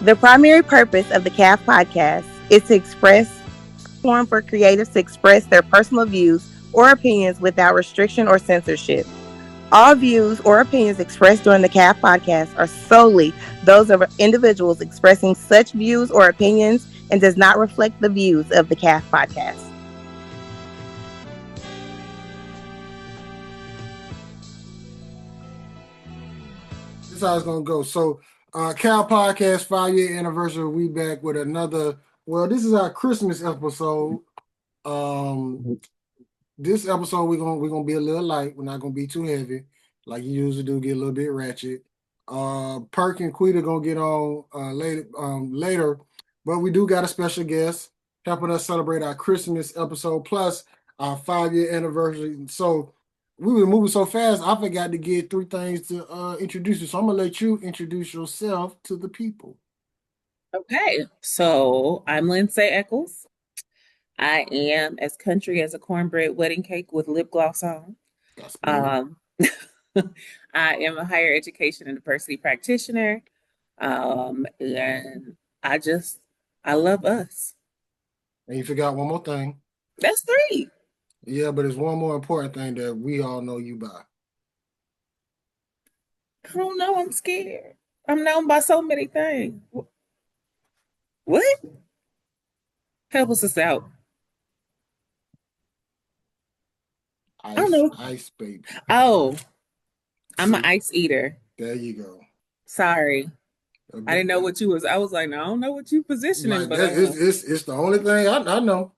The primary purpose of the CAF podcast is to express platform for creatives to express their personal views or opinions without restriction or censorship. All views or opinions expressed during the CAF podcast are solely those of individuals expressing such views or opinions and does not reflect the views of the CAF podcast. This is how it's gonna go. So, Cal Podcast 5 year anniversary. We back with another. Well, this is our Christmas episode. Um, this episode we're gonna be a little light. We're not gonna be too heavy, like you usually do. Get a little bit ratchet. Perk and Quita gonna get on later, but we do got a special guest helping us celebrate our Christmas episode plus our 5 year anniversary. So we were moving so fast, I forgot to get three things to introduce you. So I'm gonna let you introduce yourself to the people. Okay, so I'm Lindsay Eccles. I am as country as a cornbread wedding cake with lip gloss on. That's me. Um, I am a higher education and diversity practitioner. And I love us. And you forgot one more thing. That's three. Yeah, but there's one more important thing that we all know you by. I don't know. I'm scared. I'm known by so many things. What? Help us out. I don't know. Ice, baby. Oh, I'm an ice eater. There you go. Sorry. I didn't know what you was. I was like, no, I don't know what you positioning, but it's the only thing I know.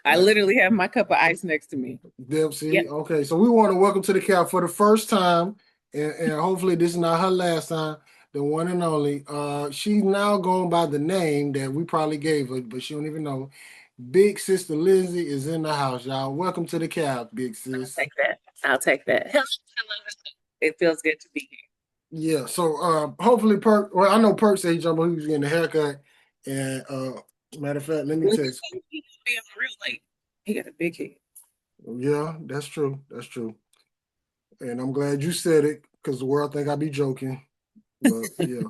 I literally have my cup of ice next to me. Dempsey. Yep. Okay, so we want to welcome to the CAF for the first time, and hopefully this is not her last time. The one and only. She's now going by the name that we probably gave her, but she don't even know. Big Sister Lindsay is in the house, y'all. Welcome to the CAF, Big Sis. I'll take that. It feels good to be here. Yeah, so hopefully Perk. Well, I know Perk said he was getting a haircut, and matter of fact, let me text. He got a big head. Yeah, that's true. That's true. And I'm glad you said it because the world think I be joking. But yeah.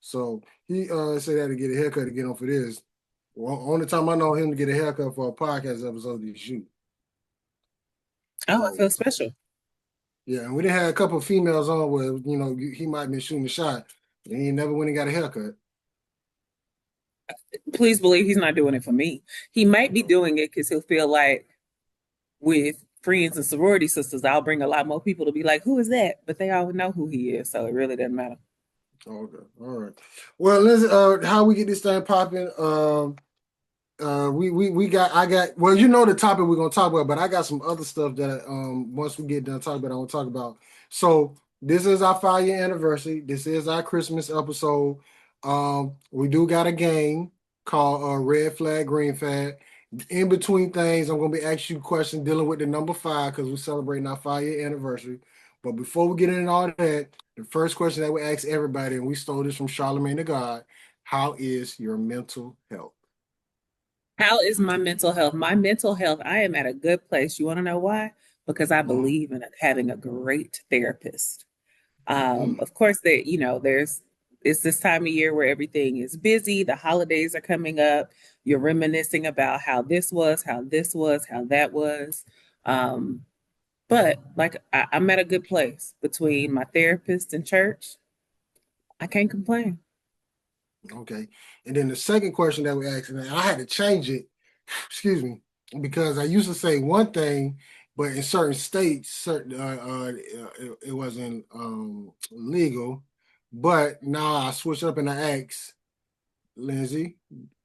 So he said he had to get a haircut to get on for this. Well, only time I know him to get a haircut for a podcast episode is shoot. Oh, I feel special. Yeah, and we done had a couple of females on where, he might have been shooting a shot and he never went and got a haircut. Please believe he's not doing it for me. He might be doing it because he'll feel like with friends and sorority sisters, I'll bring a lot more people to be like, who is that? But they all know who he is, so it really doesn't matter. Okay, all right. Well, Lindsay, how we get this thing popping? I got well, the topic we're gonna talk about, but I got some other stuff that once we get done talking about, I want to talk about. So this is our 5 year anniversary. This is our Christmas episode. We do got a game called Red Flag, Green Flag. In between things, I'm gonna be asking you questions dealing with the number 5 because we're celebrating our 5 year anniversary. But before we get into all that, the first question that we ask everybody, and we stole this from Charlemagne the God: how is your mental health? How is my mental health? My mental health, I am at a good place. You want to know why? Because I believe in having a great therapist. Of course, it's this time of year where everything is busy. The holidays are coming up. You're reminiscing about how this was, how this was, how that was. But I'm at a good place between my therapist and church. I can't complain. Okay. And then the second question that we asked, and I had to change it, excuse me, because I used to say one thing, but in certain states, it wasn't legal. But now I switched up and I asked, Lindsay,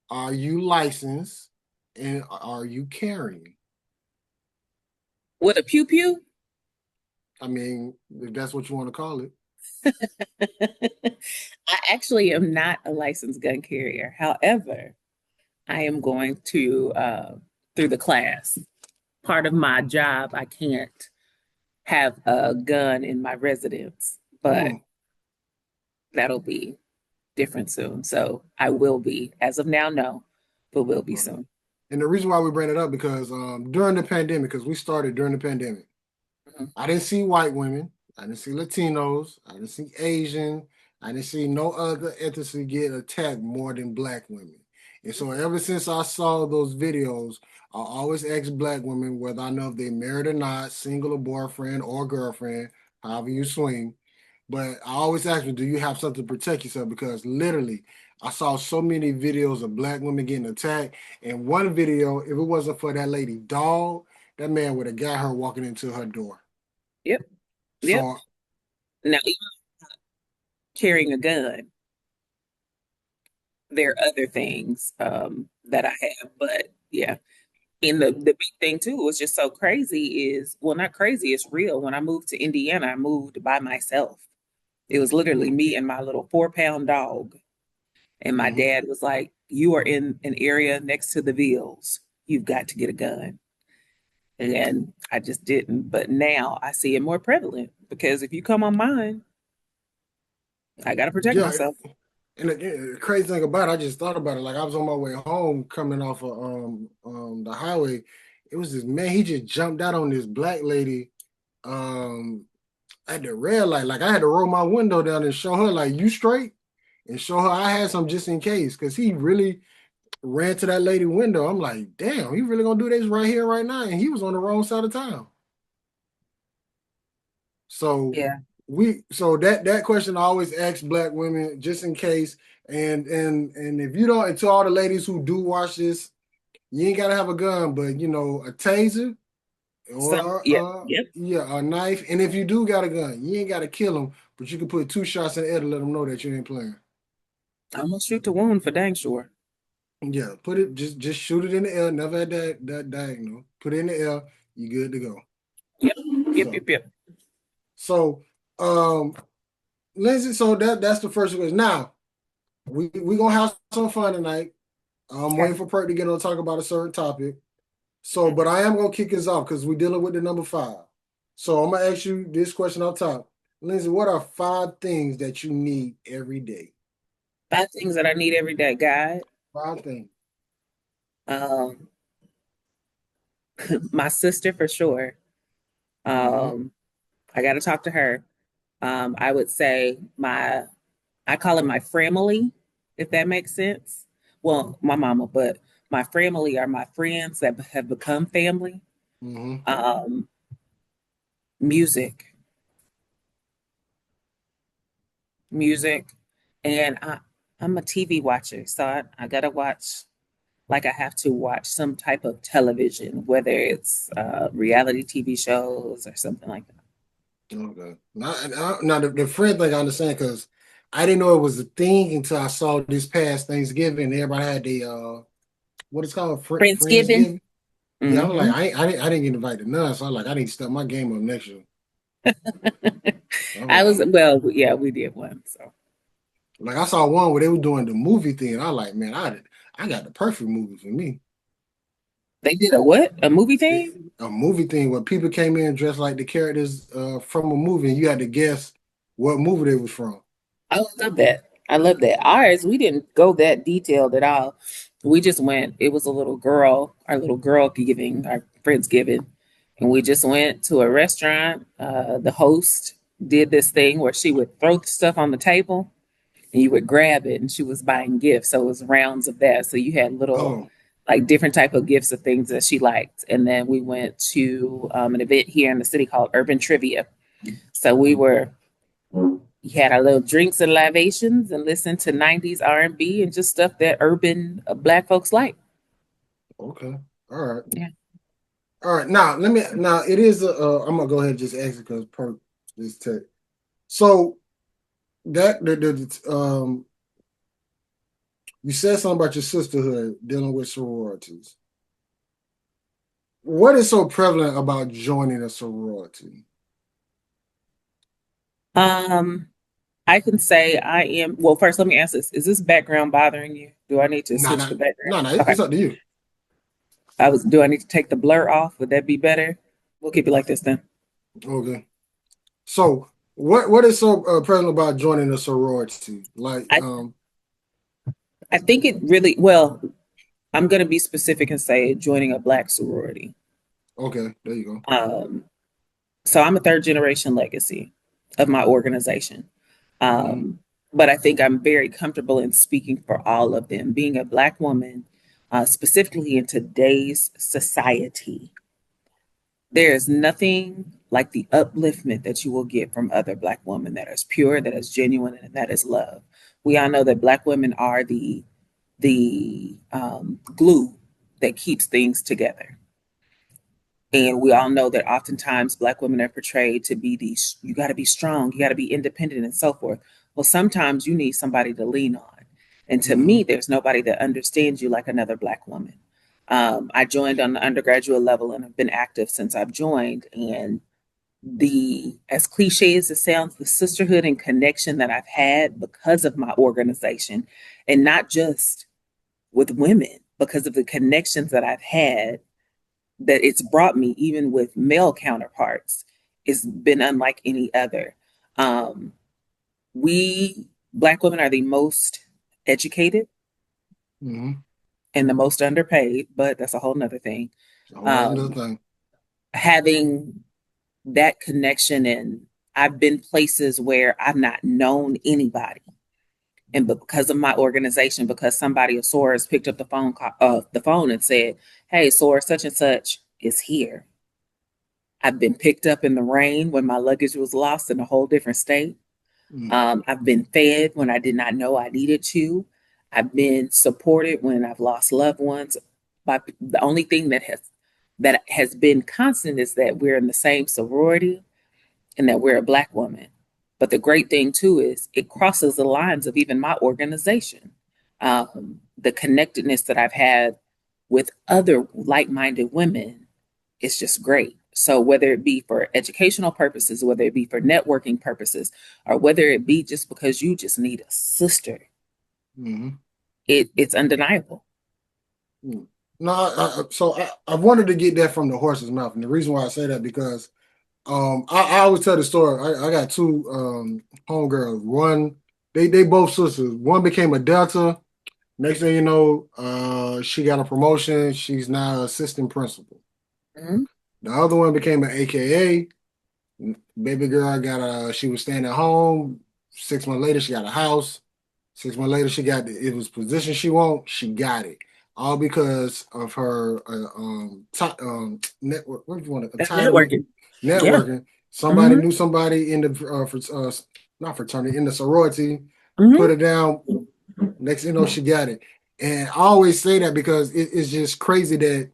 are you licensed and are you carrying? With a pew pew? I mean, if that's what you want to call it. I actually am not a licensed gun carrier. However, I am going to through the class. Part of my job, I can't have a gun in my residence, but that'll be different soon. So I will be, as of now, no, but will be soon. And the reason why we bring it up because during the pandemic, because we started during the pandemic, I didn't see white women, I didn't see Latinos, I didn't see Asian, I didn't see no other ethnicity get attacked more than black women. And so ever since I saw those videos, I always ask black women whether I know if they married or not, single or boyfriend or girlfriend, however you swing. But I always ask them, do you have something to protect yourself? Because literally, I saw so many videos of black women getting attacked. And one video, if it wasn't for that lady dog, that man would have got her walking into her door. Yep. Yep. So Now, even carrying a gun, there are other things that I have, but yeah. And the big thing too was just so crazy is, well, not crazy, it's real. When I moved to Indiana, I moved by myself. It was literally me and my little 4-pound dog. And my dad was like, "You are in an area next to the Villes. You've got to get a gun." And I just didn't. But now I see it more prevalent because if you come on mine, I got to protect yeah, myself. and the crazy thing about it, I just thought about it. Like I was on my way home, coming off of the highway. It was this man. He just jumped out on this black lady at the red light. Like I had to roll my window down and show her, like, you straight, and show her I had some just in case, because he really ran to that lady window. I'm like, damn, he really gonna do this right here, right now, and he was on the wrong side of town. So Yeah. so that question I always ask black women just in case. And if you don't, and to all the ladies who do watch this, you ain't gotta have a gun, but you know, a taser or Yep. Yep. yeah, a knife. And if you do got a gun, you ain't gotta kill them, but you can put 2 shots in the air to let them know that you ain't playing. I'm gonna shoot the wound for dang sure. Yeah, put it, just shoot it in the air. Never had that diagonal. Put it in the air. You good to go. Yep. Yep. So, Yep. Yep. so Lindsay, so that's the first question. Now we gonna have some fun tonight. I'm waiting for Perk to get on to talk about a certain topic. So, but I am gonna kick us off because we're dealing with the number 5. So I'm gonna ask you this question up top. Lindsay, what are 5 things that you need every day? 5 things that I need every day, God. 5 things. Um, my sister for sure. I got to talk to her. I would say I call it my family, if that makes sense. Well, my mama, but my family are my friends that have become family. Um, music, music, and I'm a TV watcher, so I gotta watch. Like I have to watch some type of television, whether it's reality TV shows or something like that. Okay. Now the friend thing I understand because I didn't know it was a thing until I saw this past Thanksgiving. Everybody had the what it's called, Friendsgiving. Friendsgiving. Yeah, I'm like, Mm-hmm. I didn't get invited to none, so I'm like, I need to step my game up next year. I'm I was, like, well, yeah, we did one. So I saw one where they were doing the movie thing, and I like, man, I got the perfect movie for me. they did a what? A movie thing? A movie thing where people came in dressed like the characters from a movie, and you had to guess what movie they was from. I love that. I love that. Ours, we didn't go that detailed at all. We just went, it was a little girl, our little girl giving, our Friendsgiving. And we just went to a restaurant. The host did this thing where she would throw stuff on the table and you would grab it, and she was buying gifts. So it was rounds of that. So you had little, Oh, like different type of gifts of things that she liked. And then we went to an event here in the city called Urban Trivia. So we had our little drinks and libations and listened to 90s R&B and just stuff that urban Black folks like. okay, all right. Yeah. All right, now it is I'm gonna go ahead and just ask it because per this tech. So that you said something about your sisterhood dealing with sororities. What is so prevalent about joining a sorority? I can say I am, well, first let me ask this. Is this background bothering you? Do I need to No, switch the background? no, Okay. it's up to you. Do I need to take the blur off? Would that be better? We'll keep it like this then. Okay. So what is so prevalent about joining a sorority? Like I think it really, well, I'm going to be specific and say joining a Black sorority. okay, there you go. So I'm a 3rd generation legacy of my organization. but I think I'm very comfortable in speaking for all of them. Being a Black woman, specifically in today's society, there is nothing like the upliftment that you will get from other Black women that is pure, that is genuine, and that is love. We all know that Black women are the glue that keeps things together. And we all know that oftentimes Black women are portrayed to be these, you got to be strong, you got to be independent, and so forth. Well, sometimes you need somebody to lean on. And to me, there's nobody that understands you like another Black woman. I joined on the undergraduate level and have been active since I've joined. And as cliche as it sounds, the sisterhood and connection that I've had because of my organization, and not just with women, because of the connections that I've had that it's brought me, even with male counterparts, it's been unlike any other. We Black women are the most educated Mm-hmm. and the most underpaid, but that's a whole nother thing. Another thing. Having that connection, and I've been places where I've not known anybody. And because of my organization, because somebody of SOARS picked up the phone and said, "Hey, SOARS such and such is here." I've been picked up in the rain when my luggage was lost in a whole different state. I've been fed when I did not know I needed to. I've been supported when I've lost loved ones. But the only thing that has been constant is that we're in the same sorority and that we're a Black woman. But the great thing too is it crosses the lines of even my organization. The connectedness that I've had with other like-minded women is just great. So whether it be for educational purposes, whether it be for networking purposes, or whether it be just because you just need a sister, it's undeniable. No, I wanted to get that from the horse's mouth, and the reason why I say that because I always tell the story. I got two homegirls. One, they both sisters. One became a Delta. Next thing you know, she got a promotion. She's now assistant principal. The other one became an AKA. Baby girl she was staying at home. 6 months later, she got a house. 6 months later, it was position she want. She got it. All because of her network. What do you want to networking? Yeah. Somebody knew somebody in the not fraternity, in the sorority. Put it down. Next thing you know, she got it. And I always say that because it's just crazy that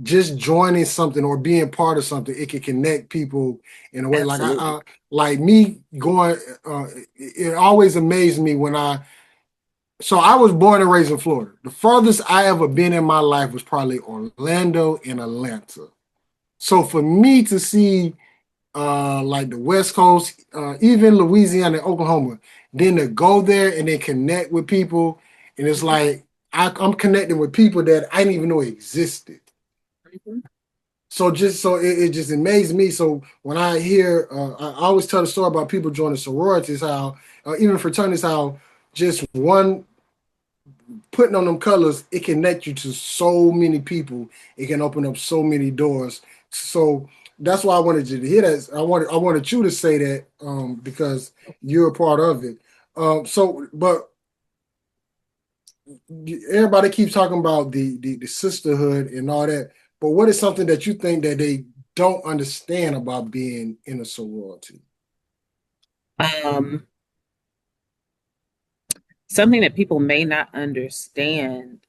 just joining something or being part of something, it can connect people in a way. Absolutely. Like me going. It always amazed me when So I was born and raised in Florida. The farthest I ever been in my life was probably Orlando and Atlanta. So for me to see like the West Coast, even Louisiana and Oklahoma, then to go there and then connect with people, and it's like I'm connecting with people that I didn't even know existed. So it just amazed me. So when I hear, I always tell the story about people joining sororities, how even fraternities, how just one putting on them colors, it connect you to so many people. It can open up so many doors. So that's why I wanted you to hear that. I wanted you to say that because you're a part of it. But everybody keeps talking about the sisterhood and all that. But what is something that you think that they don't understand about being in a sorority? Something that people may not understand.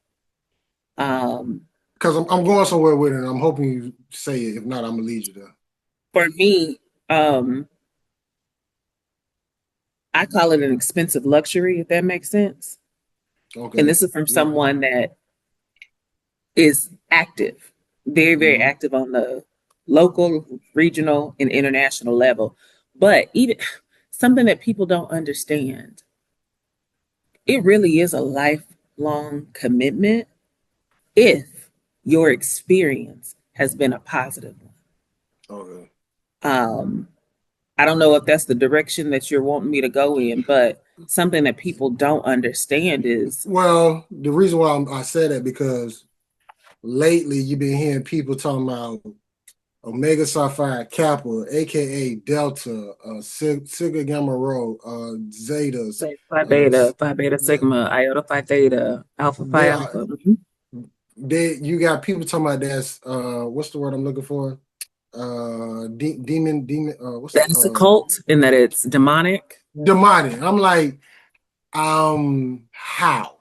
Because I'm going somewhere with it, and I'm hoping you say it. If not, I'm gonna lead you there. For me, I call it an expensive luxury, if that makes sense. Okay. And this is from someone that is active, very, very active on the local, regional, and international level. But even something that people don't understand, it really is a lifelong commitment if your experience has been a positive one. Okay. I don't know if that's the direction that you're wanting me to go in, but something that people don't understand is... Well, the reason why I said that because lately you've been hearing people talking about Omega Psi Phi Kappa, aka Delta, Sigma Gamma Rho, Zeta. Phi Uh, beta, phi beta sigma, iota phi theta, alpha phi they are alpha. Mhm. you got people talking about that's what's the word I'm looking for? Demon what's That it's a cult and that it's demonic. demonic. I'm like, how?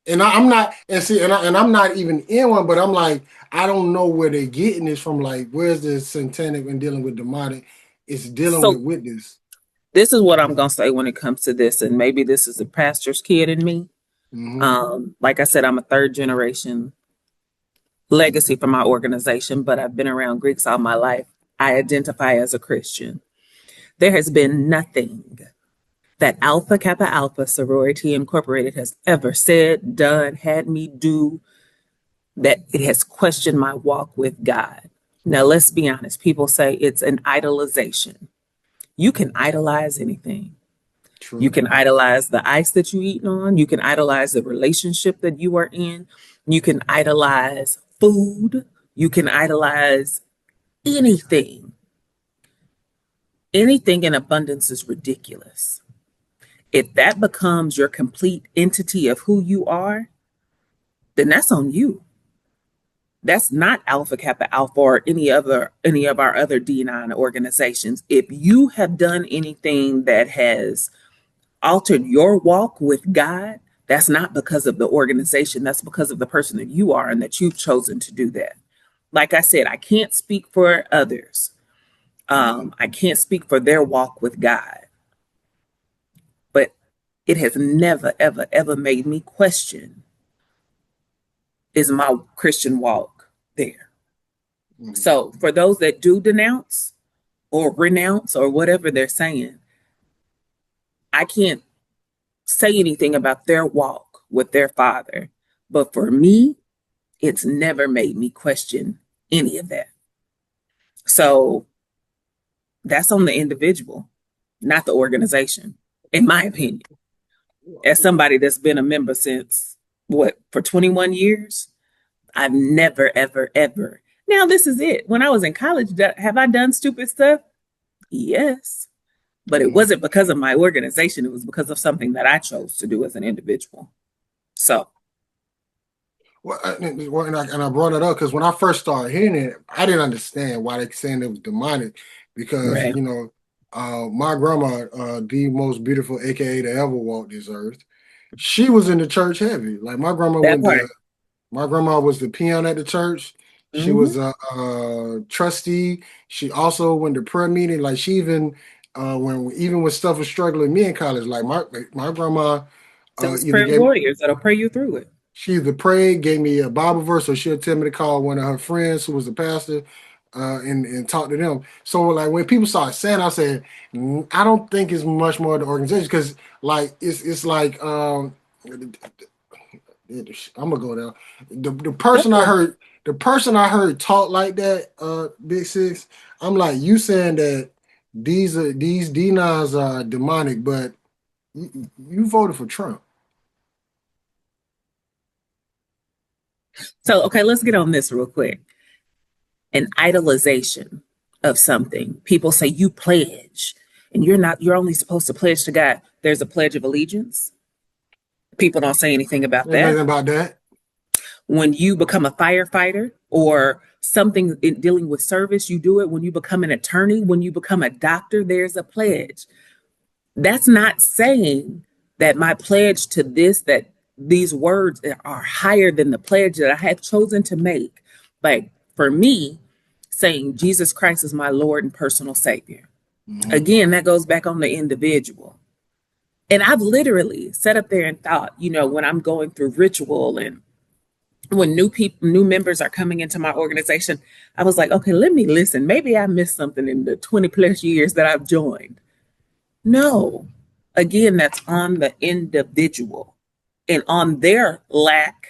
And I'm not, and see, and I'm not even in one, but I'm like, I don't know where they're getting this from. Like, where's the satanic when dealing with demonic? It's dealing So with this. this is what I'm gonna say when it comes to this, and maybe this is a pastor's kid in me. Like I said, I'm a third generation legacy from my organization, but I've been around Greeks all my life. I identify as a Christian. There has been nothing that Alpha Kappa Alpha Sorority Incorporated has ever said, done, had me do that it has questioned my walk with God. Now, let's be honest. People say it's an idolization. You can idolize anything. True. You can idolize the ice that you eat on. You can idolize the relationship that you are in. You can idolize food. You can idolize anything. Anything in abundance is ridiculous. If that becomes your complete entity of who you are, then that's on you. That's not Alpha Kappa Alpha or any of our other D9 organizations. If you have done anything that has altered your walk with God, that's not because of the organization. That's because of the person that you are and that you've chosen to do that. Like I said, I can't speak for others. I can't speak for their walk with God. But it has never, ever, ever made me question, is my Christian walk there? So for those that do denounce or renounce or whatever they're saying, I can't say anything about their walk with their Father. But for me, it's never made me question any of that. So that's on the individual, not the organization, in my opinion. As somebody that's been a member since for 21 years, I've never, ever, ever. Now, this is it. When I was in college, have I done stupid stuff? Yes. But it wasn't because of my organization. It was because of something that I chose to do as an individual. So. Well, and I brought it up because when I first started hearing it, I didn't understand why they saying it was demonic. Because, Right. My grandma, the most beautiful AKA to ever walk this earth, she was in the church heavy. Like my grandma was the peon at the church. She was a trustee. She also went to prayer meeting. Like she even when stuff was struggling me in college, like my grandma Those prayer warriors that'll pray you through it. she either prayed, gave me a Bible verse, or she'll tell me to call one of her friends who was a pastor and talk to them. So like when people start saying, I said, I don't think it's much more the organization because like it's like I'm gonna go there. The person I heard talk like that, Big Six. I'm like, you saying that these D9s are demonic, but you voted for Trump. So, okay, let's get on this real quick. An idolization of something. People say you pledge, and you're only supposed to pledge to God. There's a Pledge of Allegiance. People don't say anything about that. Nothing about that. When you become a firefighter or something in dealing with service, you do it. When you become an attorney, when you become a doctor, there's a pledge. That's not saying that my pledge to that these words are higher than the pledge that I have chosen to make. Like for me, saying Jesus Christ is my Lord and personal Savior. Again, that goes back on the individual. And I've literally sat up there and thought, when I'm going through ritual and when new members are coming into my organization, I was like, okay, let me listen. Maybe I missed something in the 20 plus years that I've joined. No, again, that's on the individual and on their lack.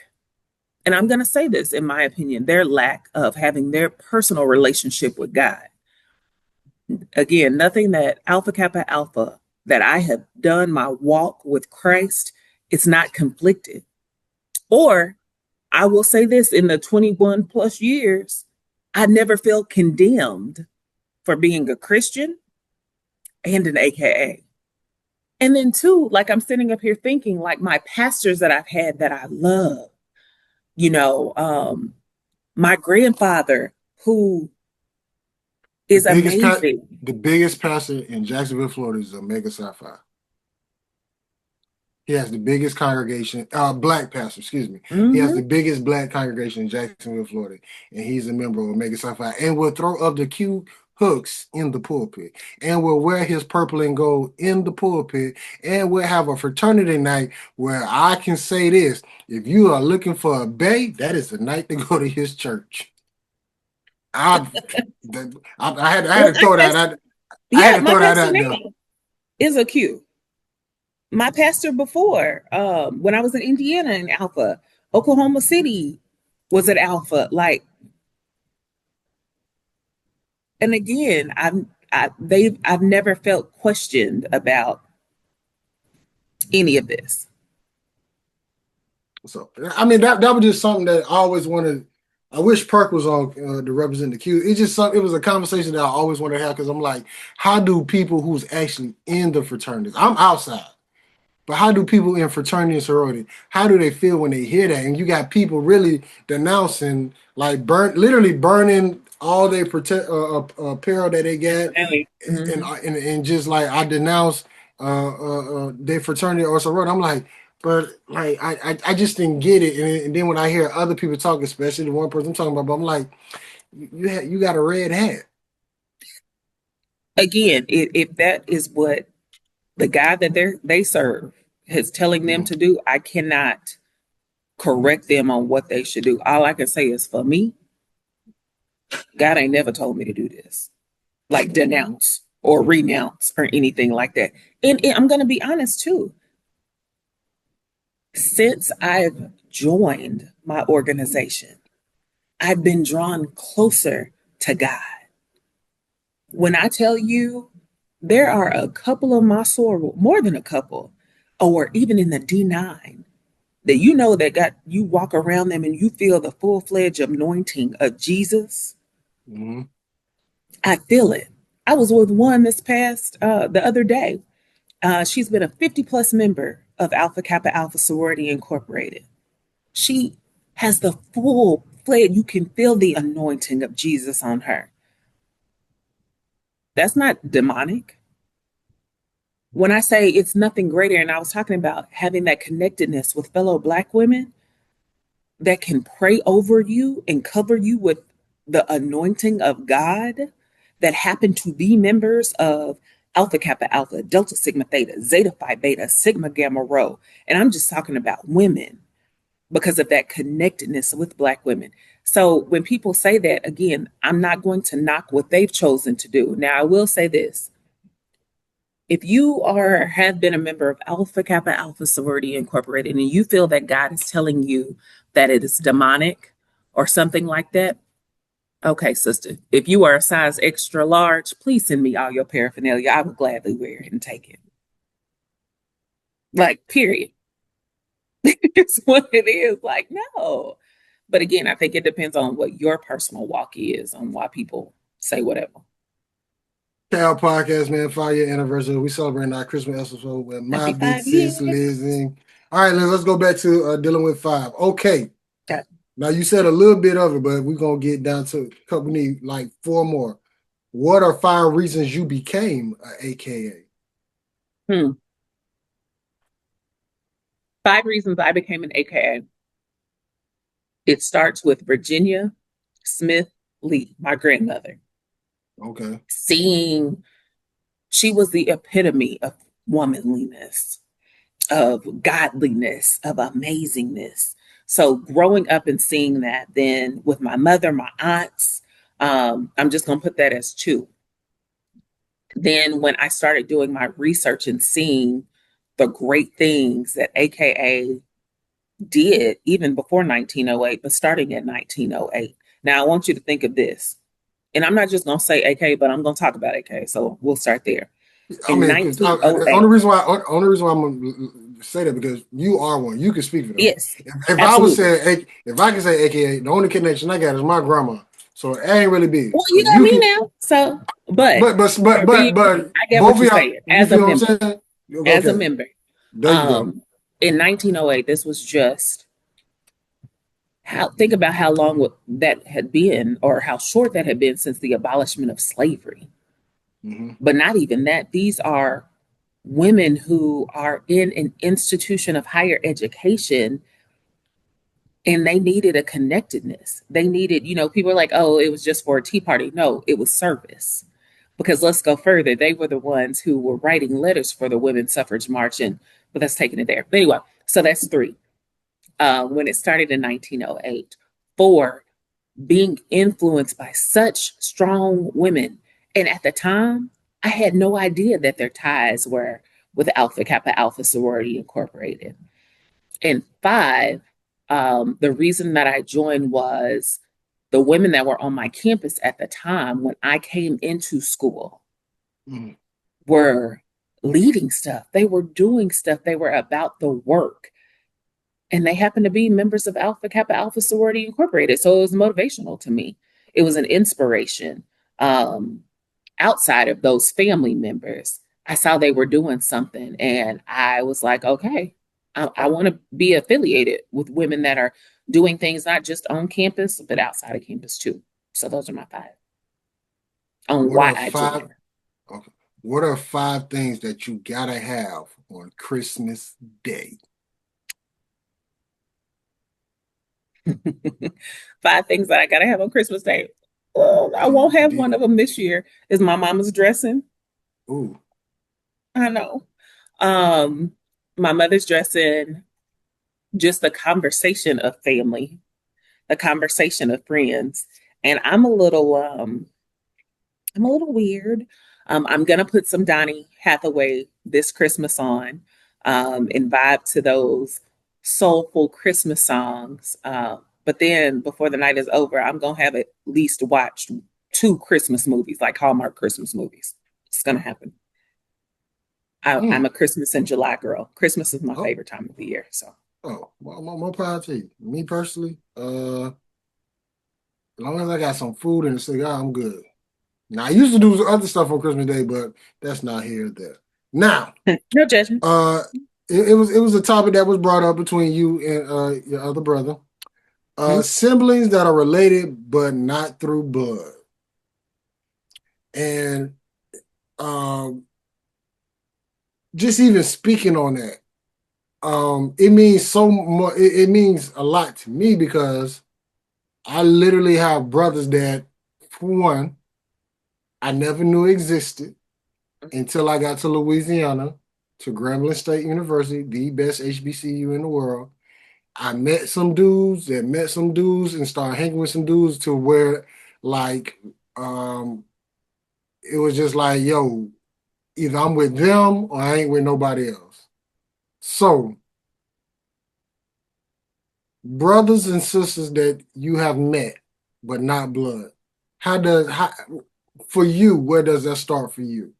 And I'm going to say this, in my opinion, their lack of having their personal relationship with God. Again, nothing that Alpha Kappa Alpha that I have done my walk with Christ, it's not conflicted. Or I will say this, in the 21 plus years, I never felt condemned for being a Christian and an AKA. And then two, like I'm sitting up here thinking like my pastors that I've had that I love, you know, my grandfather who is amazing. The biggest pastor in Jacksonville, Florida is Omega Psi Phi. He has the biggest congregation, black pastor, excuse me. He has the biggest black congregation in Jacksonville, Florida, and he's a member of Omega Psi Phi, and will throw up the Q hooks in the pulpit, and will wear his purple and gold in the pulpit, and we'll have a fraternity night where I can say this: if you are looking for a bae, that is the night to go to his church. I had to throw that out. I had to throw that out there. Is a Q. My pastor before, when I was in Indiana in Alpha, Oklahoma City was at Alpha. Like, and again, I've never felt questioned about any of this. So I mean that was just something that I always wanted. I wish Perk was on to represent the Q. It was a conversation that I always wanted to have because I'm like, how do people who's actually in the fraternities? I'm outside. But how do people in fraternity and sorority, how do they feel when they hear that? And you got people really denouncing, like literally burning all their apparel that they got, and just like I denounce their fraternity or sorority. I'm like, but like I just didn't get it. And then when I hear other people talk, especially the one person I'm talking about, I'm like, you got a red hat. Again, if that is what the guy that they serve is telling them to do, I cannot correct them on what they should do. All I can say is for me, God ain't never told me to do this, like denounce or renounce or anything like that. And I'm going to be honest too. Since I've joined my organization, I've been drawn closer to God. When I tell you, there are a couple of my soror, more than a couple, or even in the D9, that you know that got you walk around them and you feel the full-fledged anointing of Jesus. Mm-hmm. I feel it. I was with one this past the other day. She's been a 50+ member of Alpha Kappa Alpha Sorority Incorporated. She has the full-fledged, you can feel the anointing of Jesus on her. That's not demonic. When I say it's nothing greater, and I was talking about having that connectedness with fellow Black women that can pray over you and cover you with the anointing of God that happen to be members of Alpha Kappa Alpha, Delta Sigma Theta, Zeta Phi Beta, Sigma Gamma Rho. And I'm just talking about women because of that connectedness with Black women. So when people say that, again, I'm not going to knock what they've chosen to do. Now, I will say this. If you have been a member of Alpha Kappa Alpha Sorority Incorporated and you feel that God is telling you that it is demonic or something like that, okay, sister, if you are a size extra large, please send me all your paraphernalia. I would gladly wear it and take it. Like, period. It's what it is. Like, no. But again, I think it depends on what your personal walk is, on why people say whatever. Cal Podcast, man, 5-year anniversary. We celebrating our Christmas episode with my big sis Lizzie. All right, let's go back to dealing with 5. Okay. Now you said a little bit of it, but we're gonna get down to a couple, need like 4 more. What are 5 reasons you became an AKA? 5 reasons I became an AKA. It starts with Virginia Smith Lee, my grandmother. Okay. She was the epitome of womanliness, of godliness, of amazingness. So growing up and seeing that, then with my mother, my aunts, I'm just going to put that as 2. Then when I started doing my research and seeing the great things that AKA did, even before 1908, but starting at 1908. Now, I want you to think of this. And I'm not just going to say AK, but I'm going to talk about AK. So we'll start there. The only reason why I'm going to say that because you are one. You can speak for them. Yes. If I can say AKA, the only connection I got is my grandma. So it ain't really big. Well, you But got you me can, now. So, but but for me, I get both what of you're y'all, saying. you feel what I'm saying? As a Okay, member, there you go. in 1908, this was just how, think about how long that had been, or how short that had been since the abolishment of slavery. Hmm. But not even that. These are women who are in an institution of higher education, and they needed a connectedness. They needed, people are like, oh, it was just for a tea party. No, it was service. Because let's go further. They were the ones who were writing letters for the women's suffrage march, but that's taking it there. But anyway, so that's three. When it started in 1908. Four, being influenced by such strong women. And at the time, I had no idea that their ties were with Alpha Kappa Alpha Sorority Incorporated. And five, the reason that I joined was the women that were on my campus at the time when I came into school Hmm. were leading stuff. They were doing stuff. They were about the work. And they happened to be members of Alpha Kappa Alpha Sorority Incorporated. So it was motivational to me. It was an inspiration. Outside of those family members, I saw they were doing something, and I was like, okay, I want to be affiliated with women that are doing things not just on campus, but outside of campus too. So those are my five on What why are I five? joined. Okay. What are five things that you gotta have on Christmas Day? Five things that I got to have on Christmas Day. Well, I won't have one of them this year. Is my mama's dressing? Ooh. I know. Um, my mother's dressing, just the conversation of family, the conversation of friends. And I'm a little weird. I'm gonna put some Donny Hathaway this Christmas on, and vibe to those soulful Christmas songs. But then before the night is over, I'm gonna have at least watched two Christmas movies, like Hallmark Christmas movies. It's gonna happen. I'm Mm. a Christmas in July girl. Christmas is my Oh, favorite time of the year. So more power to you. Me personally, as long as I got some food and a cigar, I'm good. Now I used to do other stuff on Christmas Day, but that's not here or there. Now, no judgment. uh, it was a topic that was brought up between you and your other brother. Mhm. Siblings that are related but not through blood. And um, just even speaking on that, it means so much. It means a lot to me because I literally have brothers that, for one, I never knew existed until I got to Louisiana, to Grambling State University, the best HBCU in the world. I met some dudes that met some dudes and started hanging with some dudes to where, like, um, it was just like, yo, either I'm with them or I ain't with nobody else. So, brothers and sisters that you have met but not blood, how for you, where does that start for you?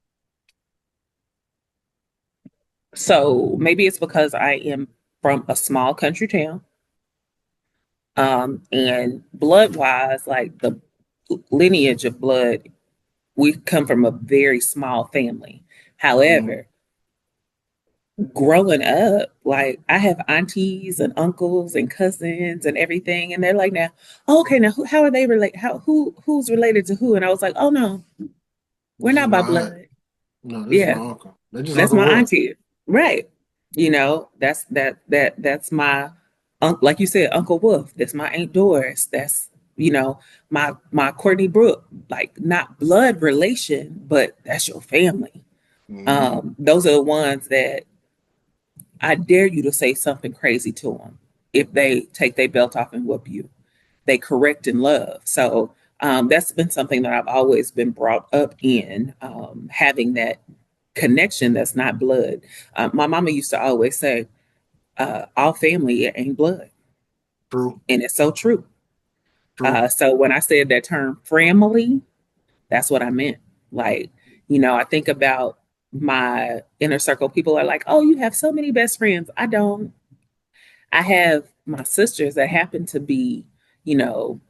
So maybe it's because I am from a small country town. And blood wise, like the lineage of blood, we come from a very small family. Mm, However, growing up, like I have aunties and uncles and cousins and everything, and they're like, now, oh, okay, now how are they related? Who's related to who? And I was like, oh no, we're this is not by my aunt. blood. No, this is Yeah, my uncle. That's just that's Uncle my Roy. auntie, right? That's my like you said, Uncle Wolf. That's my Aunt Doris. That's my Courtney Brooke. Like not blood relation, but that's your family. Hmm. Those are the ones that I dare you to say something crazy to them if they take their belt off and whoop you. They correct in love. So that's been something that I've always been brought up in, having that connection that's not blood. My mama used to always say, all family ain't blood. True, And it's so true. true. So when I said that term family, that's what I meant. Like, I think about my inner circle. People are like, oh, you have so many best friends. I don't. I have my sisters that happen to be, you know,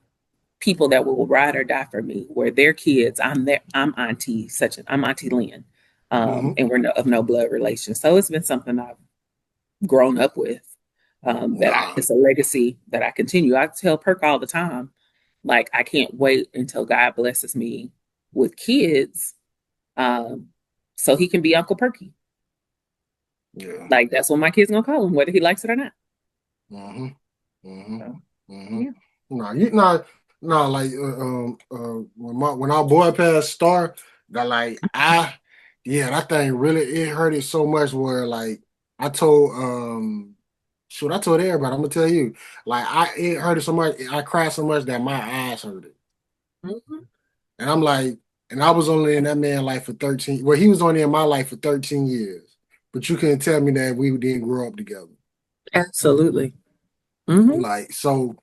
people that will ride or die for me, where their kids, I'm Auntie I'm Auntie Lynn. And we're of no blood relation. So it's been something I've grown up with. That it's a legacy that I continue. I tell Perk all the time, like, I can't wait until God blesses me with kids, so he can be Uncle Perky. Yeah. Like, that's what my kid's gonna call him, whether he likes it or not. Yeah. No, like when our boy passed Star, that thing really, it hurt it so much where like I told everybody, I'm gonna tell you, like it hurt it so much, I cried so much that my eyes hurted. And I'm like, and I was only in that man's life for 13. Well, he was only in my life for 13 years. But you couldn't tell me that we didn't grow up together. Absolutely. Like, so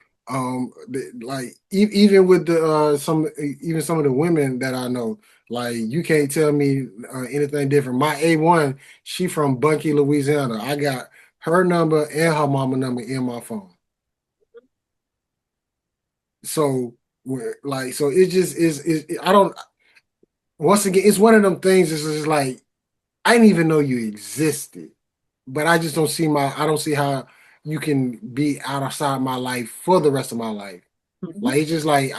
like even with the some of the women that I know, like, you can't tell me anything different. My A1, she from Bunkie, Louisiana. I got her number and her mama number in my phone. So so it just is. I don't. Once again, it's one of them things. It's just like, I didn't even know you existed, but I just don't see how you can be outside my life for the rest of my life. Like, it's just like,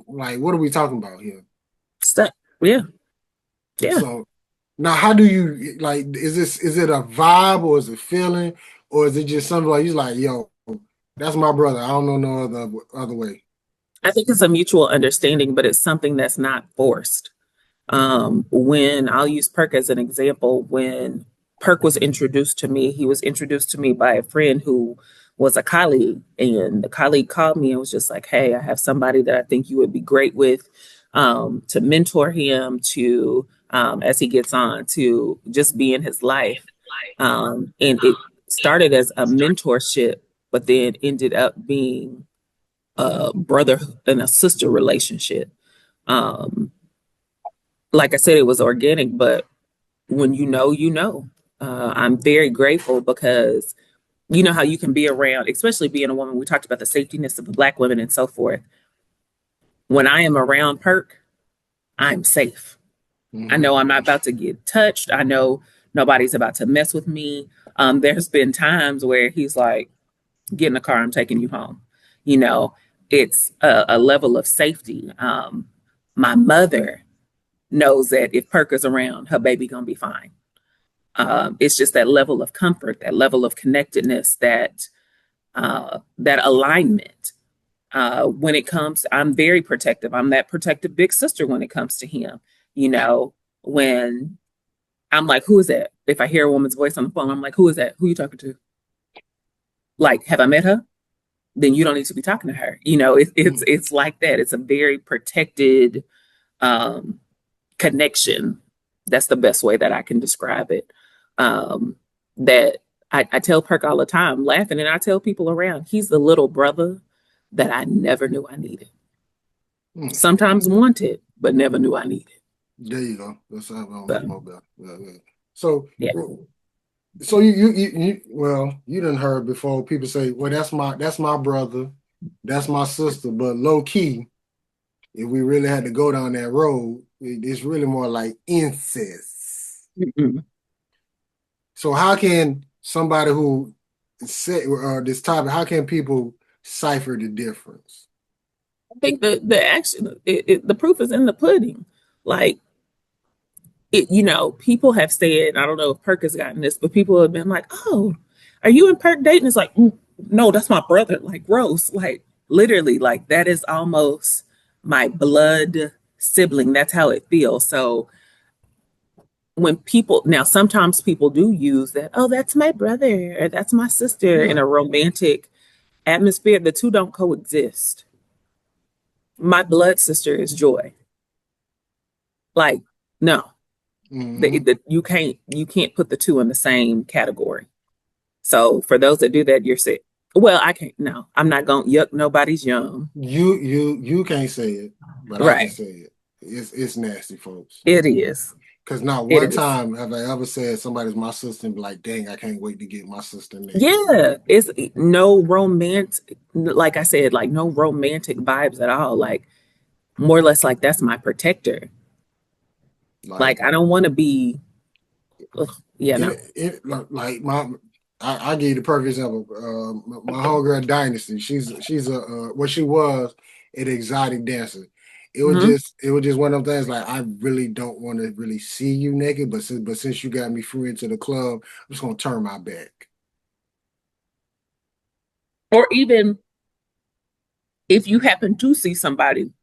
what are we talking about here? Yeah. So now, how do you, like, is it a vibe, or is it feeling, or is it just something like you're like, yo, that's my brother, I don't know no other way? I think it's a mutual understanding, but it's something that's not forced. When I'll use Perk as an example, when Perk was introduced to me, he was introduced to me by a friend who was a colleague, and the colleague called me and was just like, hey, I have somebody that I think you would be great with, to mentor him, to as he gets on, to just be in his life. And it started as a mentorship, but then ended up being a brother and a sister relationship. Like I said, it was organic, but when you know, you know. I'm very grateful because you know how you can be around, especially being a woman. We talked about the safetyness of the Black women and so forth. When I am around Perk, I'm safe. I know I'm not about to get touched. I know nobody's about to mess with me. There's been times where he's like, get in the car, I'm taking you home. You know, it's a level of safety. My mother knows that if Perk is around, her baby gonna be fine. It's just that level of comfort, that level of connectedness, that alignment. When it comes, I'm very protective. I'm that protective big sister when it comes to him. You know, when I'm like, who is that? If I hear a woman's voice on the phone, I'm like, who is that? Who are you talking to? Like, have I met her? Then you don't need to be talking to her. You know, it's like that. It's a very protected connection. That's the best way that I can describe it. That I tell Perk all the time, laughing, and I tell people around, he's the little brother that I never knew I needed. Sometimes wanted, but never knew I needed. There you go. That's how I'm mobile. Yeah. So you done heard before people say, well, that's my brother, that's my sister, but low key, if we really had to go down that road, it's really more like incest. So how can somebody who said this topic, how can people cipher the difference? I think the proof is in the pudding. Like, you know, people have said, I don't know if Perk has gotten this, but people have been like, oh, are you and Perk dating? It's like, no, that's my brother. Like, gross. Like, literally, like, that is almost my blood sibling. That's how it feels. So when now sometimes people do use that, oh, that's my brother or that's my sister in a romantic atmosphere. The two don't coexist. My blood sister is Joy. Like, no. You can't put the two in the same category. So for those that do that, you're sick. Well, I can't. No, I'm not gonna yuck nobody's yum. You can't say it, but I can say it. It's nasty, folks. It is. Because not It one is. time have I ever said somebody's my sister and be like, dang, I can't wait to get my sister naked. Yeah, it's no romantic, like I said, like no romantic vibes at all. Like more or less like that's my protector. Like, Like I don't want to be, ugh, yeah, no. like I give you the perfect example. My homegirl Dynasty, she's a what she was an exotic dancer. Hmm. It was just one of those things like I really don't want to really see you naked, but since you got me free into the club, I'm just gonna turn my back. Or even if you happen to see somebody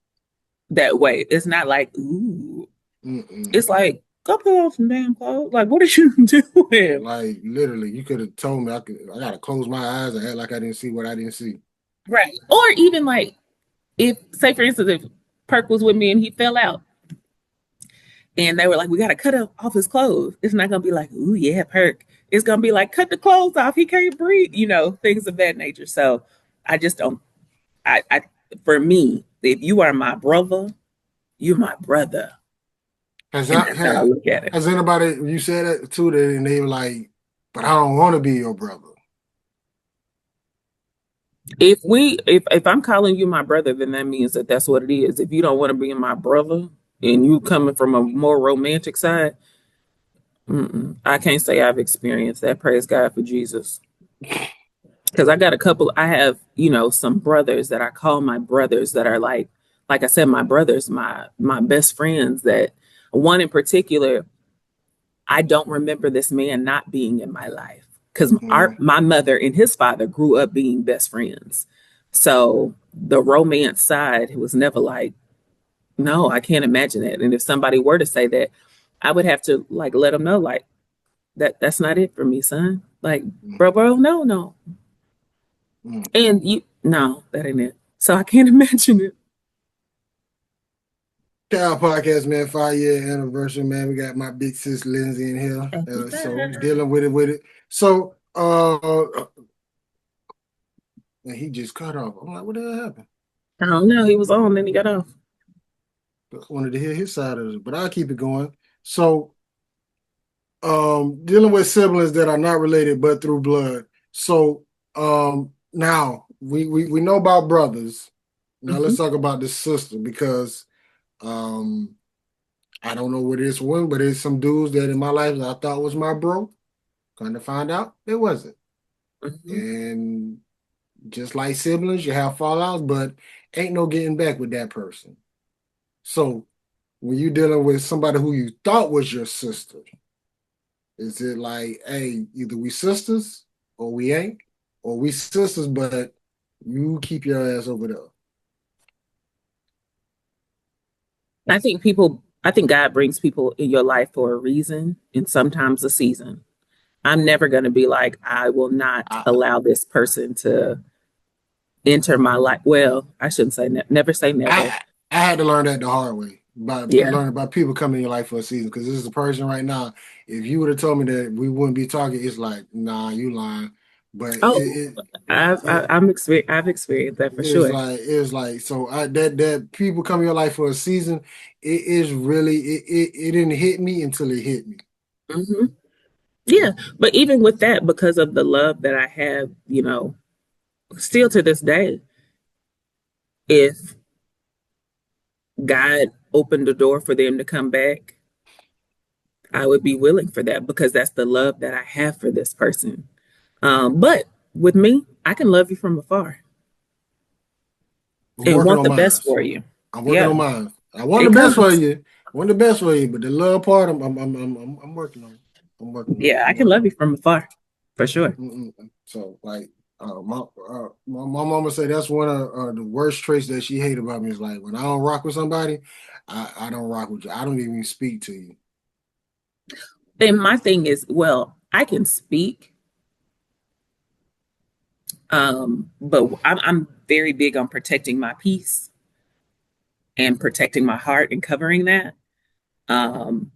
that way, it's not like, ooh, Mm-mm. it's like, go put on some damn clothes. Like, what are you doing? Like literally, you could have told me I gotta close my eyes and act like I didn't see what I didn't see. Right. Or even like, if, say, for instance, if Perk was with me and he fell out and they were like, we got to cut off his clothes, it's not going to be like, ooh, yeah, Perk. It's going to be like, cut the clothes off. He can't breathe, things of that nature. So I just don't, for me, if you are my brother, you're my brother. Has And that that's how I look at it. has anybody you said that to that and they were like, but I don't want to be your brother. If I'm calling you my brother, then that means that that's what it is. If you don't want to be my brother and you coming from a more romantic side, I can't say I've experienced that. Praise God for Jesus. Because I have, some brothers that I call my brothers that are like I said, my brothers, my best friends. That one in particular, I don't remember this man not being in my life because Mm. my mother and his father grew up being best friends. So the romance side, it was never like, no, I can't imagine it. And if somebody were to say that, I would have to like let them know like that's not it for me, son. Like, bro, no, no. Mm. And no, that ain't it. So I can't imagine it. Cal Podcast, man, 5 year anniversary, man. We got my big sis Lindsay in here. Thank you, So sir. dealing with it. So and he just cut off. I'm like, what the hell happened? I don't know. He was on, then he got off. I wanted to hear his side of it, but I'll keep it going. So dealing with siblings that are not related but through blood. So now we know about brothers. Now let's talk about the sister because um I don't know what this one, but it's some dudes that in my life that I thought was my bro. Kind of find out it wasn't. Mm-hmm. And just like siblings, you have fallouts, but ain't no getting back with that person. So when you're dealing with somebody who you thought was your sister, is it like, hey, either we sisters or we ain't, or we sisters, but you keep your ass over there? I think God brings people in your life for a reason and sometimes a season. I'm never going to be like, I will not I, allow this person to enter my life. Well, I shouldn't say never say never. I had to learn that the hard way by Yeah. learning about people coming in your life for a season. Because this is a person right now. If you would have told me that we wouldn't be talking, it's like, nah, you lying. But Oh, it I've experienced that for it's sure. like so that people come in your life for a season. It is really it didn't hit me until it hit me. Hmm. Yeah. But even with that, because of the love that I have, still to this day, if God opened the door for them to come back, I would be willing for that because that's the love that I have for this person. But with me, I can love you from afar I'm and working want on the mine. best for you. I'm working Yeah, on mine. I want the it best for comes. you. I want the best for you, but the love part, I'm working on. It. I'm working on. It. Yeah, I I'm can working love on. you from afar for It. sure. So like, my mama say that's one of the worst traits that she hate about me is like when I don't rock with somebody, I don't rock with you. I don't even speak to you. And my thing is, well, I can speak, but I'm very big on protecting my peace and protecting my heart and covering that. Um,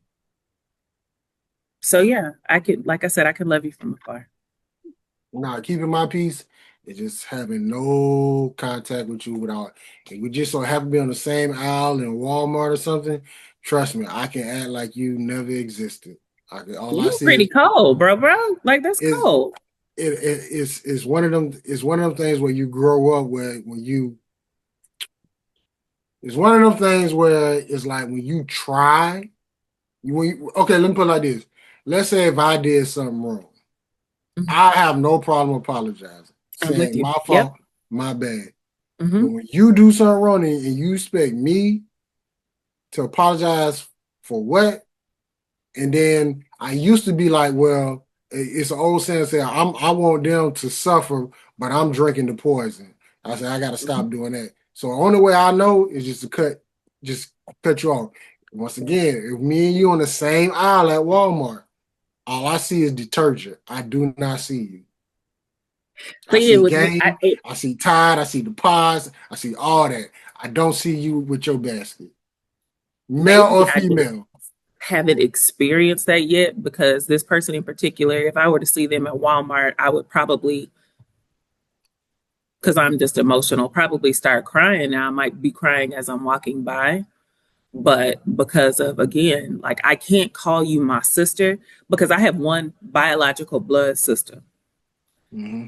so yeah, I can, like I said, I can love you from afar. Nah, keeping my peace is just having no contact with you without. If we just so happen to be on the same aisle in Walmart or something, Trust me, I can act like you never existed. All I You see pretty cold, bro. Like that's is cold. it's one of them. It's one of them things where you grow up where when you. It's one of them things where it's like when you try. Okay, let me put it like this. Let's say if I did something wrong, Mhm. I have no problem apologizing, I'm with saying you. my Yep. fault, my bad. Hmm. But when you do something wrong and you expect me to apologize for what? And then I used to be like, well, it's an old saying say I want them to suffer, but I'm drinking the poison. I said I got to stop doing that. So the only way I know is just cut you off. Once again, if me and you on the same aisle at Walmart, all I see is detergent. I do not see you. I See, it see was me. game, I see Tide, I see the pods, I see all that. I don't see you with your basket, male Maybe or I just female. haven't experienced that yet because this person in particular, if I were to see them at Walmart, I would probably, because I'm just emotional, probably start crying. Now I might be crying as I'm walking by, but because of, again, like I can't call you my sister because I have one biological blood sister Mm-hmm.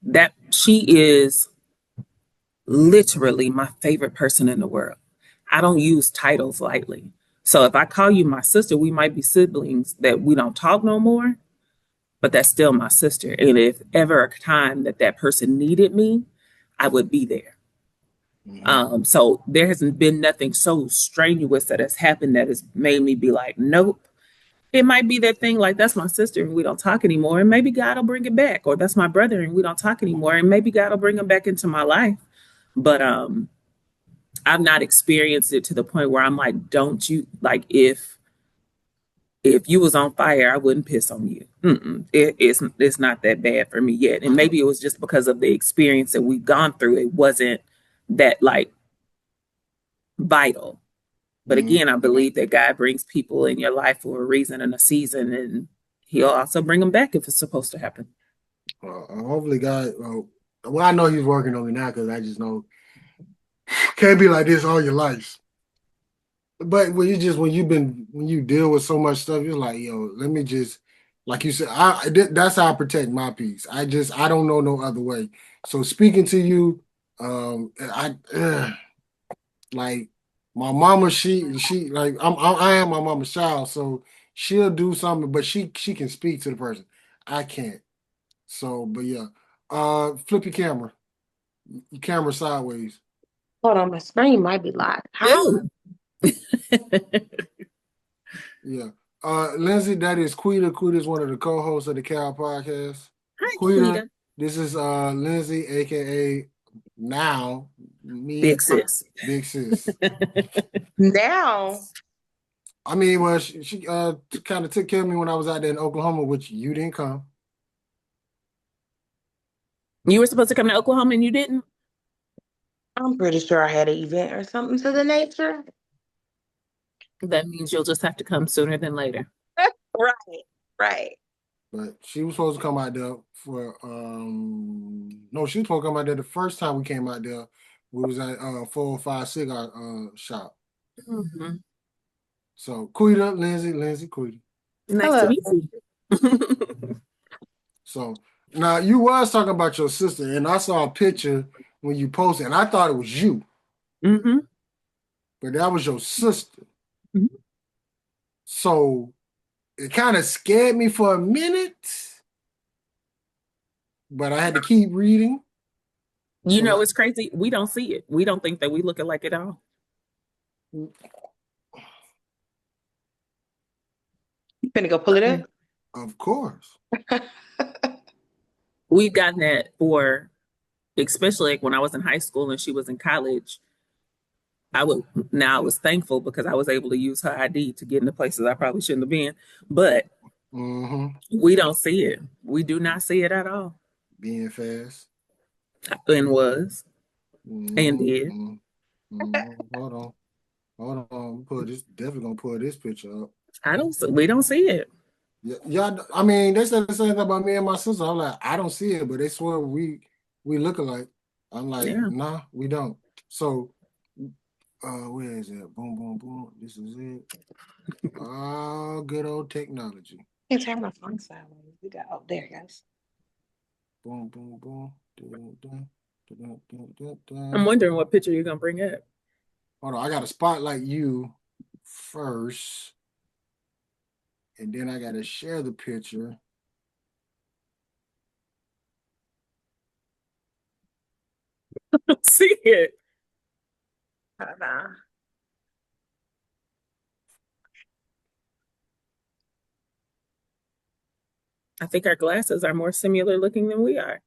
that she is literally my favorite person in the world. I don't use titles lightly. So if I call you my sister, we might be siblings that we don't talk no more, but that's still my sister. And if ever a time that that person needed me, I would be there. Mm-hmm. So there hasn't been nothing so strenuous that has happened that has made me be like, nope. It might be that thing like that's my sister and we don't talk anymore, and maybe God will bring it back, or that's my brother and we don't talk anymore, and maybe God will bring him back into my life. But I've not experienced it to the point where I'm like, don't you like if you was on fire, I wouldn't piss on you. It's not that bad for me yet, and maybe it was just because of the experience that we've gone through. It wasn't that like vital. But Mm-hmm. again, I believe that God brings people in your life for a reason and a season, and He'll also bring them back if it's supposed to happen. Hopefully, God. Well, I know He's working on me now because I just know can't be like this all your life. But when you deal with so much stuff, you're like, yo, let me just, like you said, that's how I protect my peace. I don't know no other way. So speaking to you, like my mama, she like I am my mama's child, so she'll do something, but she can speak to the person. I can't. So, but yeah, flip your camera sideways. Hold on, my screen might be locked. How? Ew. Yeah. Lindsay, that is Quita. Quita is one of the co-hosts of the Cal Podcast. Hi, Quita, Quita. this is Lindsay, aka now me, Big sis. Big Sis. Now, I mean, well, she kind of took care of me when I was out there in Oklahoma, which you didn't come. You were supposed to come to Oklahoma and you didn't? I'm pretty sure I had an event or something to the nature. That means you'll just have to come sooner than later. Right, right. But she was supposed to come out there for no, she was supposed to come out there the first time we came out there. We was at 405 cigar shop. Mm-hmm. So Quita, Lindsay, Quita. Nice to Hello. meet you. So now you was talking about your sister, and I saw a picture when you posted, and I thought it was you, Mm-hmm. but that was your sister. Mhm. So it kind of scared me for a minute, but I had to keep reading. You So know, it's crazy. We don't see it. We don't think that we look alike at all. You finna go pull it up? of course. We've gotten that for, especially like when I was in high school and she was in college. I was thankful because I was able to use her ID to get into places I probably shouldn't have been. But Mm-hmm. we don't see it. We do not see it at all. Being fast. And was Mm-hmm. and did. Mm-hmm. Hold on. Definitely gonna pull this picture up. We don't see it. Yeah, I mean, they said the same thing about me and my sister. I'm like, I don't see it, but they swear we look alike. I'm like, Yeah. nah, we don't. So Where is it? Boom, boom, boom. This is it. Oh, good old technology. I can't turn my phone sideways. We got there, guys. Boom, boom, boom. Dun, dun, dun, dun, dun, I'm dun. wondering what picture you're gonna bring up. Hold on, I gotta spotlight you first, and then I gotta share the picture. See it. Hold on. I think our glasses are more similar looking than we are.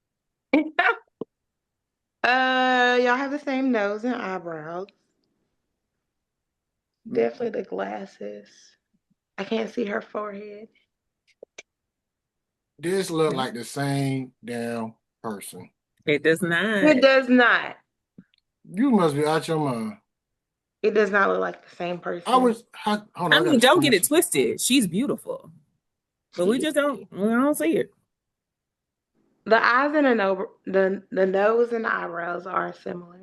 Y'all have the same nose and eyebrows. Definitely the glasses. I can't see her forehead. This look like the same damn person. It does not. It does not. You must be out your mind. It does not look like the same person. Hold on, I mean, don't get it screenshot. twisted. She's beautiful, but we don't see it. The eyes and the nose and the eyebrows are similar.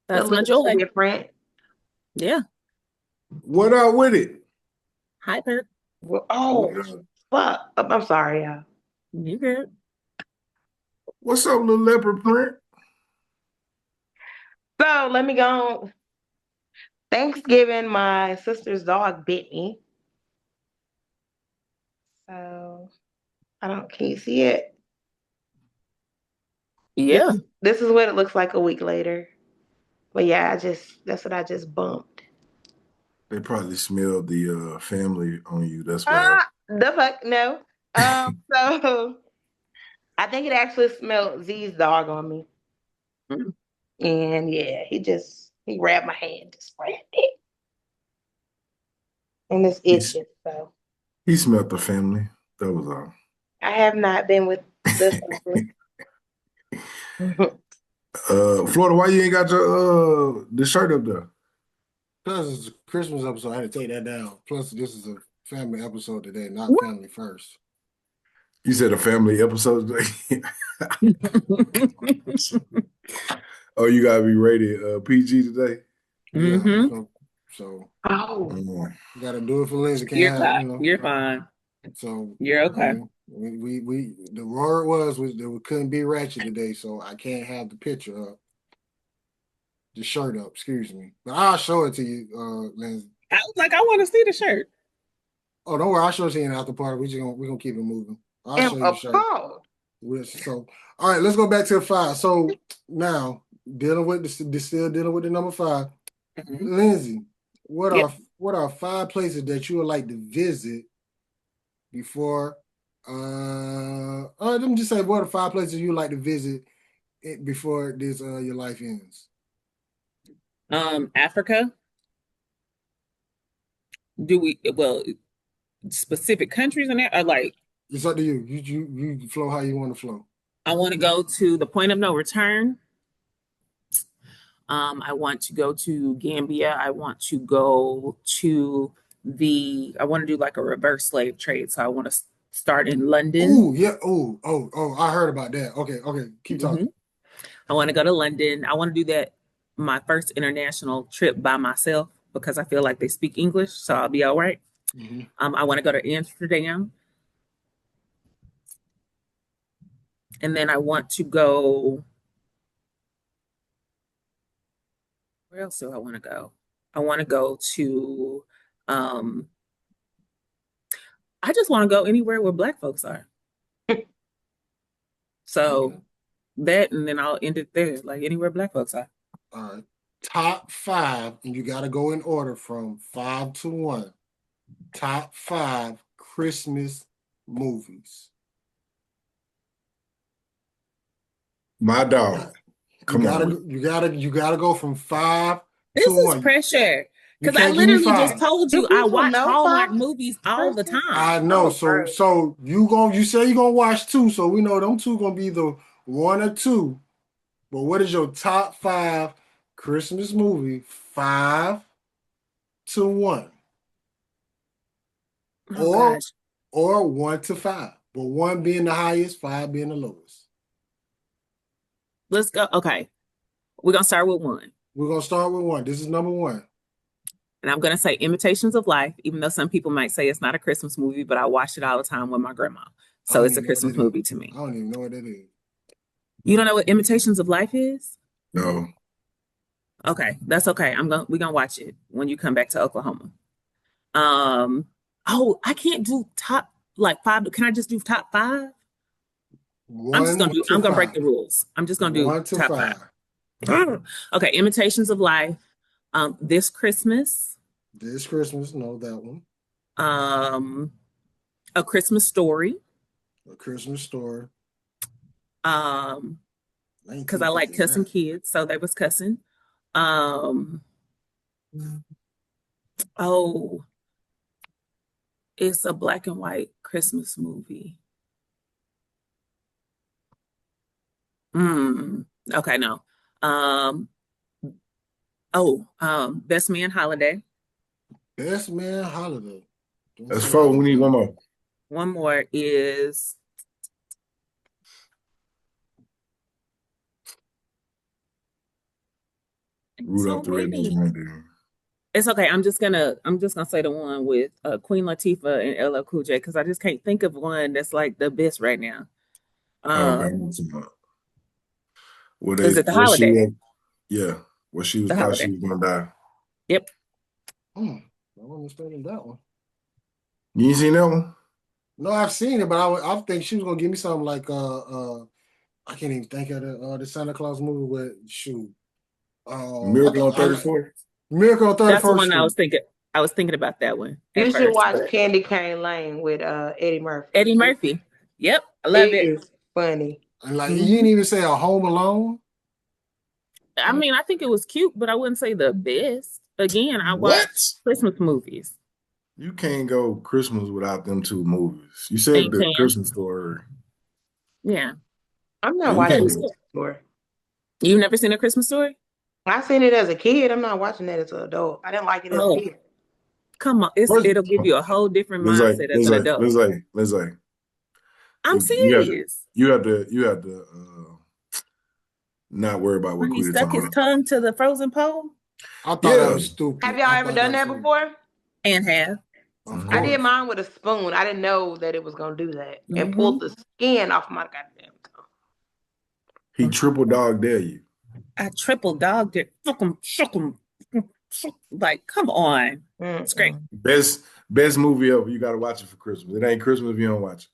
That's The my lips are joy. different. Yeah. What up with it? Hi, Perk. Oh, fuck. I'm sorry, y'all. You good? What's up, little leopard print? So let me go. Thanksgiving, my sister's dog bit me. So can you see it? Yeah. This is what it looks like a week later. But yeah, that's what I just bumped. They probably smelled the family on you. That's why. The fuck no. So I think it actually smelled Z's dog on me. Mm. And yeah, he grabbed my hand, just grabbed it. And it's itching, so He smelled the family. That was all. I have not been with the family. Florida, why you ain't got your the shirt up there? Plus, it's a Christmas episode. I had to take that down. Plus, this is a family episode today, not What? family first. You said a family episode today. Oh, you gotta be rated PG today. Yeah. Mm-hmm. So Oh, Mm. you gotta do it for Lindsay. Can't You're have, fine. You're fine. So You're okay. we the word was that we couldn't be ratchet today, so I can't have the picture up, the shirt up. Excuse me, but I'll show it to you, Lindsay. I was like, I want to see the shirt. Oh, don't worry, I'll show it to you in the after party. We're gonna keep it moving. I'll and show you the shirt. So all right, let's go back to the 5. So now dealing with still dealing with the number 5. Mm-hmm. Lindsay, what Yep. are 5 places that you would like to visit before? Let me just say, what are 5 places you would like to visit before this your life ends? Africa. Specific countries in there are like, It's up to you. You flow how you want to flow. I want to go to the point of no return. I want to go to Gambia. I want to go to I want to do like a reverse slave trade. So I want to start in London. Oh, yeah. Oh, I heard about that. Okay. Keep talking. I want to go to London. I want to do that, my first international trip by myself, because I feel like they speak English, so I'll be all right. Mm-hmm. I want to go to Amsterdam. And then I want to go. Where else do I want to go? I want to go to, I just want to go anywhere where Black folks are. So Okay. that, and then I'll end it there, like anywhere Black folks are. All right. Top 5, and you got to go in order from 5 to 1. Top 5 Christmas movies. My dog. Come on. You gotta go from 5 This to is 1. pressure. You Because I can't give me literally 5. just told you Do I people watch know Hallmark 5? movies all the time. I know. Oh, So you say you're gonna watch 2, so we know them 2 gonna be the 1 or 2. But what is your top 5 Christmas movie? 5 to 1. Oh, gosh. Or 1 to 5. But 1 being the highest, 5 being the lowest. Let's go. Okay. We're gonna start with one. We're gonna start with one. This is number one. And I'm gonna say Imitations of Life, even though some people might say it's not a Christmas movie, but I watched it all the time with my grandma. So it's a Christmas movie to me. I don't even know what that is. You don't know what Imitations of Life is? No. Okay, that's okay. We're gonna watch it when you come back to Oklahoma. Oh, I can't do top like 5. Can I just do top 5? I'm gonna break the rules. I'm just gonna do 1 to top 5. Okay, Imitations of Life. This Christmas. This Christmas, no, that one. A Christmas Story. A Christmas Story. Because I like cussing kids, so they was cussing. Oh, it's a black and white Christmas movie. Okay, no. Best Man Holiday. Best Man Holiday. That's 4. We need one more. One more is Rudolph the Red-Nosed Reindeer. It's okay. I'm just gonna say the one with Queen Latifah and LL Cool J because I just can't think of one that's like the best right now. Is it The Holiday? Yeah, where she was The thought Holiday. she was gonna die. Yep. I wasn't expecting that one. You ain't seen that one? No, I've seen it, but I think she was gonna give me something like I can't even think of the Santa Claus movie with shoot. Miracle on 34th. Miracle on 34th. That's the one I was thinking. I was thinking about that one. You should watch Candy Cane Lane with Eddie Murphy. Eddie Murphy. Yep, I love it. It's funny. And like you didn't even say a Home Alone. I mean, I think it was cute, but I wouldn't say the best. Again, I watch Christmas movies. You can't go Christmas without them 2 movies. You said the Christmas Story. Yeah. I'm not watching Christmas Story. You've never seen A Christmas Story? I seen it as a kid. I'm not watching that as an adult. I didn't like it as a kid. Come on. It'll give you a whole different mindset as an adult. Let's say. I'm serious. You have to not worry about what he stuck his tongue to the frozen pole. I thought that was stupid. Have y'all ever done that before? And have. I did mine with a spoon. I didn't know that it was gonna do that and pulled the skin off my goddamn tongue. He triple dog dare you. I triple dogged it. Shook him. Like, come on. It's great. Best movie ever. You gotta watch it for Christmas. It ain't Christmas if you don't watch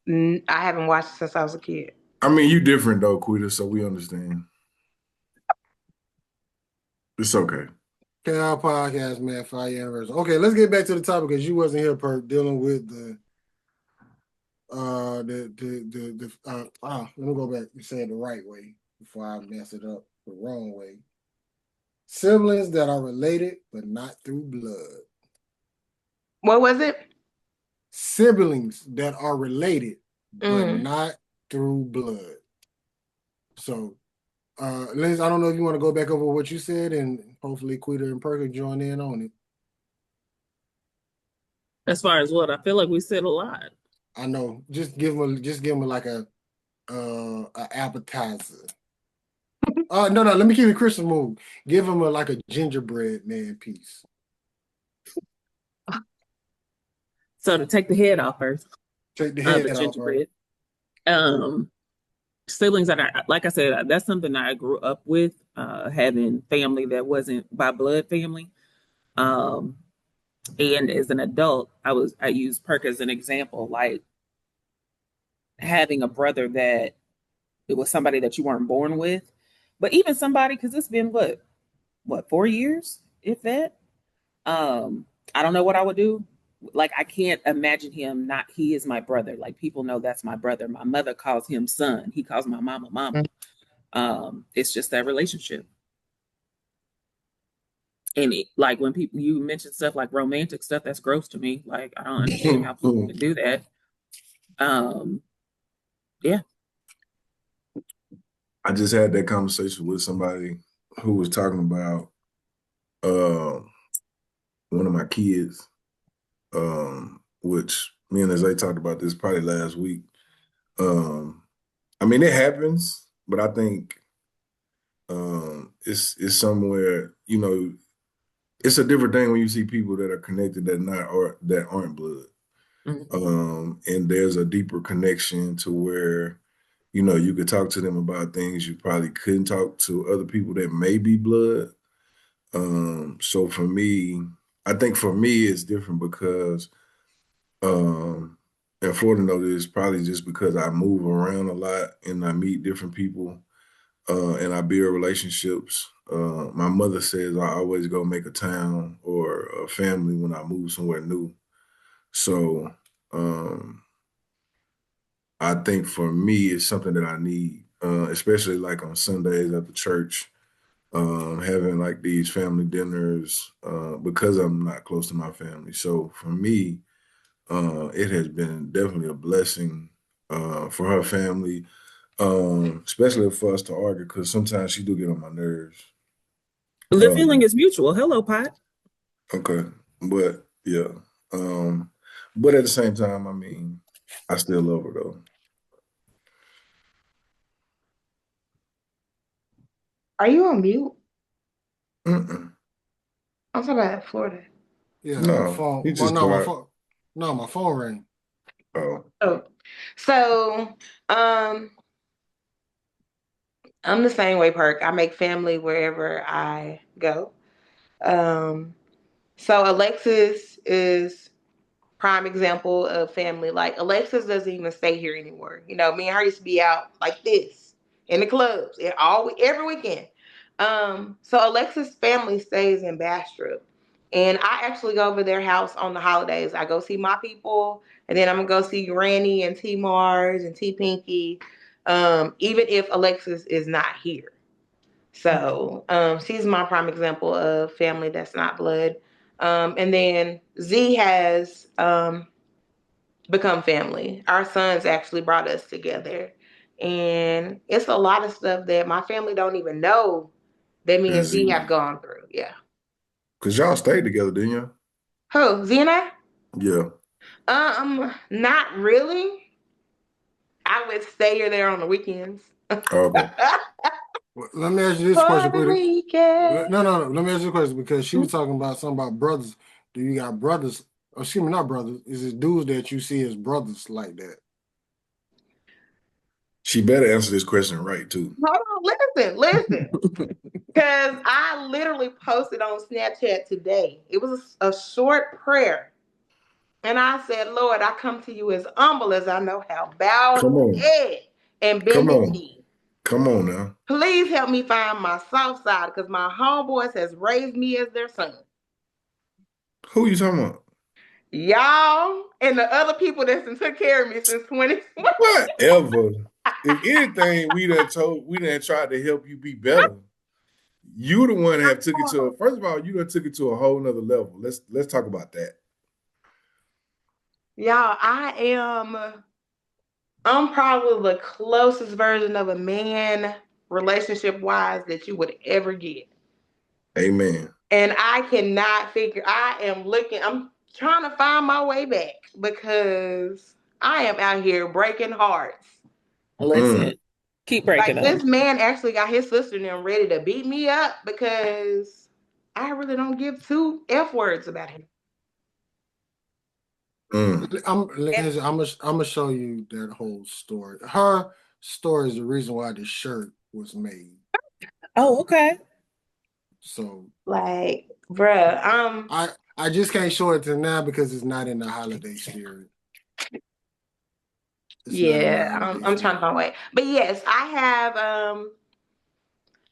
it. I haven't watched it since I was a kid. I mean, you different though, Quita, so we understand. It's okay. KL Podcast, man, 5-year anniversary. Okay, let's get back to the topic because you wasn't here, Perk, dealing with let me go back and say it the right way before I mess it up the wrong way. Siblings that are related but not through blood. What was it? Siblings that are related but not through blood. So, Liz, I don't know if you want to go back over what you said, and hopefully Quita and Perk can join in on it. As far as what? I feel like we said a lot. I know. Just give them like a appetizer. No, let me keep it Christmas mood. Give them like a gingerbread man piece. So to take the head off first. Take the head off gingerbread. Siblings that are, like I said, that's something that I grew up with, having family that wasn't by blood family. And as an adult, I use Perk as an example, like having a brother that it was somebody that you weren't born with, but even somebody, because it's been what 4 years, if that. I don't know what I would do. Like, I can't imagine him not, he is my brother. Like, people know that's my brother. My mother calls him son. He calls my mama. It's just that relationship. And like when you mention stuff like romantic stuff, that's gross to me. Like, I don't understand how people can do that. Yeah. I just had that conversation with somebody who was talking about one of my kids, which me and Zay talked about this probably last week. I mean, it happens, but I think it's somewhere, it's a different thing when you see people that are connected that aren't blood. And there's a deeper connection to where, you could talk to them about things you probably couldn't talk to other people that may be blood. So for me, I think for me it's different because, and Florida know this probably just because I move around a lot and I meet different people, and I build relationships. My mother says I always go make a town or a family when I move somewhere new. So I think for me, it's something that I need, especially like on Sundays at the church, having like these family dinners, because I'm not close to my family. So for me, it has been definitely a blessing for her family, especially for us to argue, because sometimes she do get on my nerves. The feeling is mutual. Hello, Pot. Okay, but yeah, but at the same time, I mean, I still love her though. Are you on mute? Mm-mm. I'm talking about Florida. Yeah, my No, phone. he Well, just no, my quiet. phone. No, my phone rang. Oh, Oh, so I'm the same way, Perk. I make family wherever I go. Um, so Alexis is prime example of family. Like Alexis doesn't even stay here anymore. You know, me and her used to be out like this in the clubs every weekend. So Alexis' family stays in Bastrop. And I actually go over their house on the holidays. I go see my people, and then I'm gonna go see Granny and T Mars and T Pinky, even if Alexis is not here. So she's my prime example of family that's not blood. And then Z has become family. Our sons actually brought us together. And it's a lot of stuff that my family don't even know that me and Z have gone through. Yeah. because y'all stayed together, didn't you? Who? Z and I? Yeah. Not really. I would stay here there on the weekends. Okay. Well, let me ask you this For question. the weekend. No. Let me ask you a question because she was talking about something about brothers. Do you got brothers? Or excuse me, not brothers. Is it dudes that you see as brothers like that? She better answer this question right too. Hold on, listen. Because I literally posted on Snapchat today. It was a short prayer. And I said, Lord, I come to you as humble as I know how. Come Bowed on. head and Come bended on. knee. Come on now. Please help me find my soft side because my homeboys has raised me as their son. Who you talking about? Y'all and the other people that's been took care of me since 2020. Whatever. If anything, we done tried to help you be better. You the one that have took it to first of all, you done took it to a whole nother level. Let's talk about that. Y'all, I'm probably the closest version of a man relationship wise that you would ever get. Amen. And I cannot figure, I'm trying to find my way back because I am out here breaking hearts. Listen, keep breaking Like up. this man actually got his sister and them ready to beat me up because I really don't give two F words about him. I'm gonna show you that whole story. Her story is the reason why the shirt was made. Oh, okay. So Like, bruh, I just can't show it to now because it's not in the holiday spirit. I'm trying to find a way. But yes, I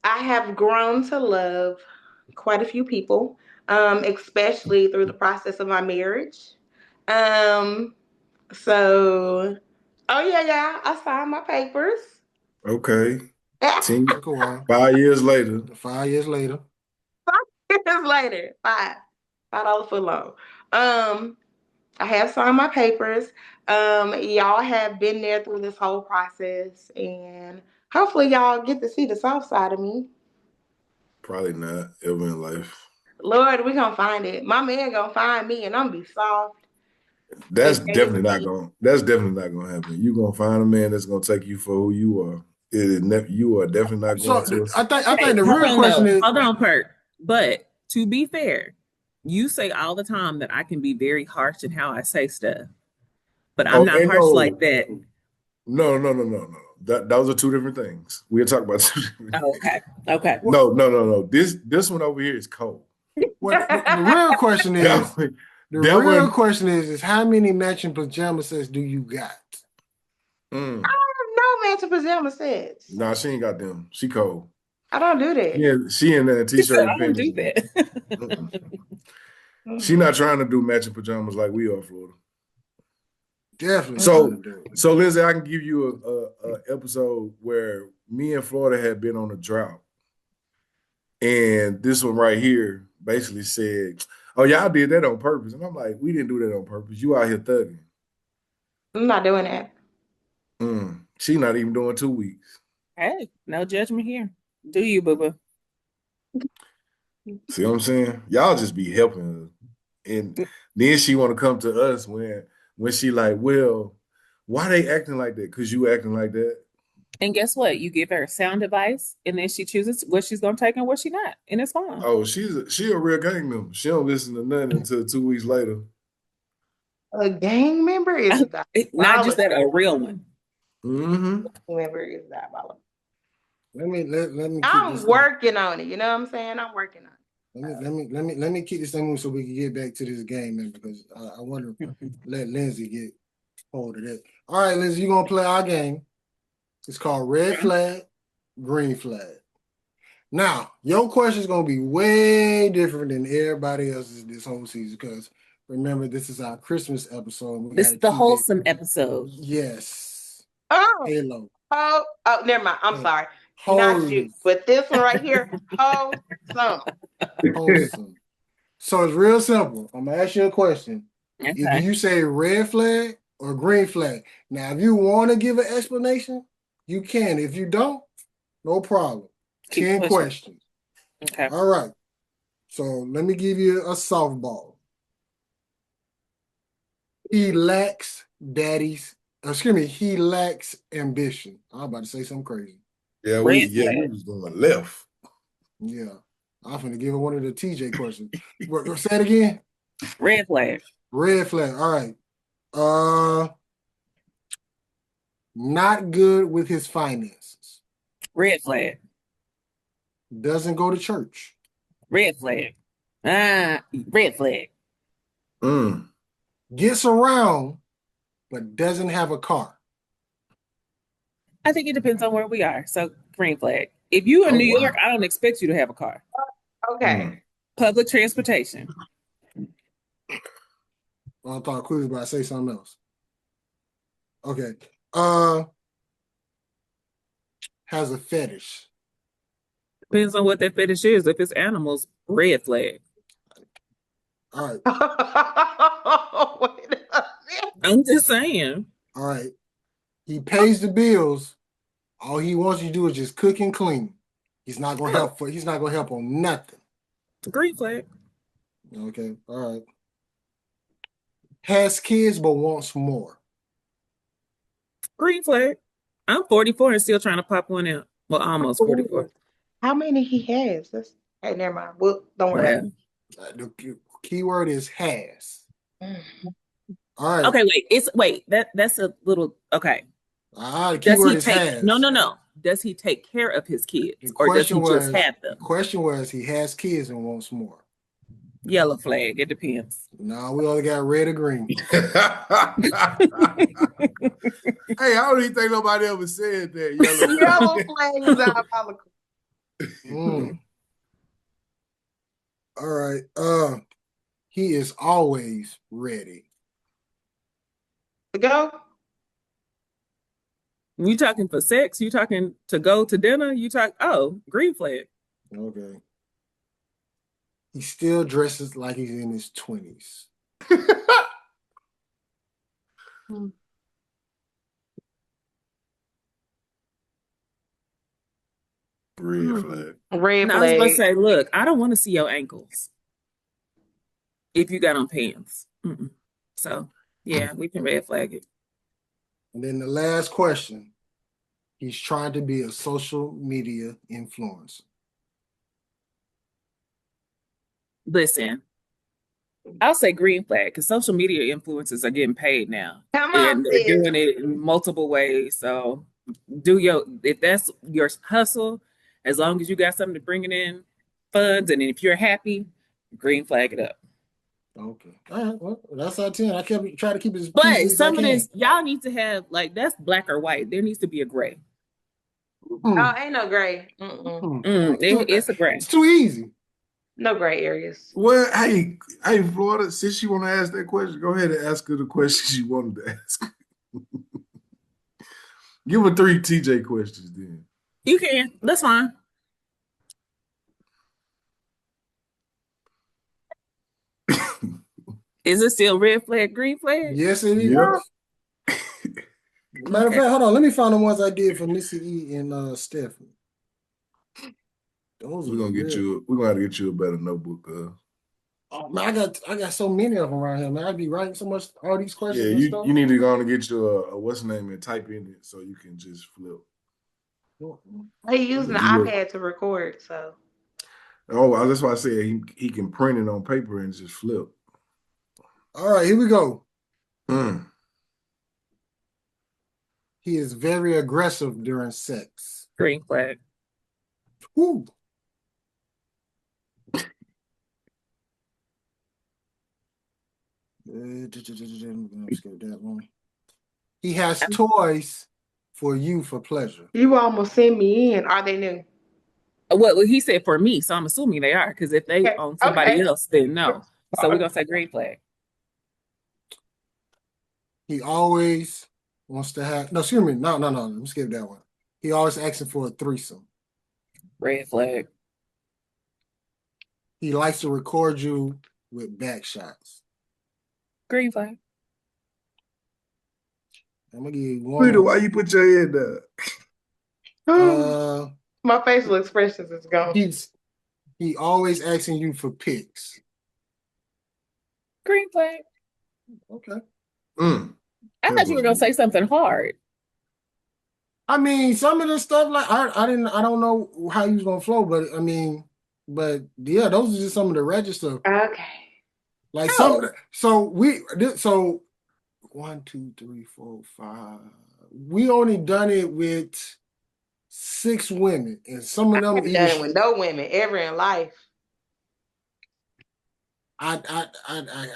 have grown to love quite a few people, especially through the process of my marriage. So oh yeah, I signed my papers. Okay. 5 5 years later. 5 years later. 5 years later, $5 foot long. I have signed my papers. Y'all have been there through this whole process, and hopefully y'all get to see the soft side of me. Probably not ever in life. Lord, we gonna find it. My man gonna find me, and I'm gonna be soft. That's definitely not gonna happen. You're gonna find a man that's gonna take you for who you are. You are definitely not So going to I think the Hold real on, question though. is, Hold on, Perk. But to be fair, you say all the time that I can be very harsh in how I say stuff, but I'm Oh, not and harsh no, like that. no. Those are two different things. We'll talk about two different Oh, things. okay. Okay. No. This one over here is cold. what the real question That is, one, the that real one. question is how many matching pajama sets do you got? Mm, No matching pajama sets. nah, she ain't got them. She cold. I don't do that. She in that She said, t-shirt I and don't panties. do that. Mm-mm. She Mm-mm. not trying to do matching pajamas like we are, Florida. Definitely trying to So, do it. so Lindsay, I can give you a episode where me and Florida had been on a drought, and this one right here basically said, "Oh, y'all did that on purpose," and I'm like, "We didn't do that on purpose. You out here thugging." I'm not doing that. She not even doing 2 weeks. Hey, no judgment here. Do you, boo boo? See what I'm saying? Y'all just be helping her, and then she want to come to us when she like, well, why they acting like that? Cause you acting like that. And guess what? You give her sound advice, and then she chooses what she's going to take and what she's not, and it's fine. Oh, she a real gang member. She don't listen to nothing until 2 weeks later. A gang member is Not just that, diabolical. a real one. Mm-hmm. Member is diabolical. Let me keep I'm this working on it. You know what I'm saying? I'm working on it. let me keep this thing moving so we can get back to this game, man, because I want to let Lindsay get hold of that. All right, Lindsay, you're gonna play our game. It's called red flag, green flag. Now, your question is gonna be way different than everybody else's this whole season because remember, this is our Christmas episode. We This got to is the keep it. wholesome episode. Yes, Oh, Halo. never mind. I'm Hey, sorry. Not you, wholesome. but this one right here, wholesome. Wholesome. So it's real simple. I'm gonna ask you a question. Either Okay. you say red flag or green flag. Now, if you want to give an explanation, you can. If you don't, no problem. Keep 10 pushing. questions. Okay. All right. So let me give you a softball. He lacks he lacks ambition. I'm about to say something crazy. Yeah, we Red flag. was going left. Yeah. I'm finna give her one of the TJ questions. Say it again. Red flag. Red flag. All right. Not good with his finances. Red flag. Doesn't go to church. Red flag. Red flag. Mm. Gets around, but doesn't have a car. I think it depends on where we are. So green flag. If you in Oh, New wow. York, I don't expect you to have a car. Okay. Public transportation. I thought Quiz was about to say something else. Okay. Has a fetish. Depends on what that fetish is. If it's animals, red flag. All right. Wait a minute. I'm just saying. All right. He pays the bills. All he wants you to do is just cook and clean. He's not gonna help on nothing. Green flag. Okay. All right. Has kids but wants more. Green flag. I'm 44 and still trying to pop one out. Well, almost 44. How many he has? Hey, never mind. Well, don't worry about it. Well, The key word is has. Mm. All right. okay, wait. That's a little okay. The key Does word he is take has. No. Does he take care of his kids The or does he question just have The them? question was he has kids and wants more. Yellow flag. It depends. No, we only got red or green. Hey, I don't even think nobody ever said that. Yellow flag is diabolical. All right. He is always ready. To go? You talking for sex? You talking to go to dinner? Green flag. Okay. He still dresses like he's in his 20s. Red flag. Red And I was about to flag. say, look, I don't want to see your ankles if you got on pants. Mm-mm. So, yeah, we can red flag it. And then the last question. He's trying to be a social media influencer. Listen, I'll say green flag because social media influencers are getting paid now, Come and on, they're sis. doing it in multiple ways. So if that's your hustle, as long as you got something to bring it in funds, and if you're happy, green flag it up. Okay. All right. Well, that's our 10. I kept trying to keep it as But PG as I some of can. this, y'all need to have like that's black or white. There needs to be a gray. Oh, ain't no gray. Mm-mm. It's a gray. It's too easy. No gray areas. Well, hey, Florida, since you want to ask that question, go ahead and ask her the questions you wanted to ask. Give her 3 TJ questions then. You can. That's fine. Is it still red flag, green flag? Yes, it is. Yeah. Matter of fact, hold on. Let me find the ones I did for Missy E and Stephanie. Those We're gonna have to get you a better notebook. Oh man, I got so many of them around here, man. I'd be writing so much all these questions Yeah, and stuff. you need to go on and get you a what's the name and type in it so you can just flip. He using the iPad to record, so. Oh, that's why I said he can print it on paper and just flip. All right, here we go. Mm. He is very aggressive during sex. Green flag. Woo. I'm gonna skip that one. He has toys for you for pleasure. You almost send me in. Are they new? Well, he said for me, so I'm assuming they are because if they Okay. own somebody Okay. else, then no. So we're gonna say green flag. He always wants to have no, excuse me, no. Let me skip that one. He always asking for a threesome. Red flag. He likes to record you with back shots. Green flag. I'm gonna give you one. Rita, why you put your head down? My facial expressions is gone. He always asking you for pics. Green flag. Okay. I thought you were gonna say something hard. I mean, some of this stuff, like I don't know how you was gonna flow, but I mean, but yeah, those are just some of the ratchet stuff. Okay. Like so 1, 2, 3, 4, 5. We only done it with 6 women, and some of them I've done it with no women ever in life. I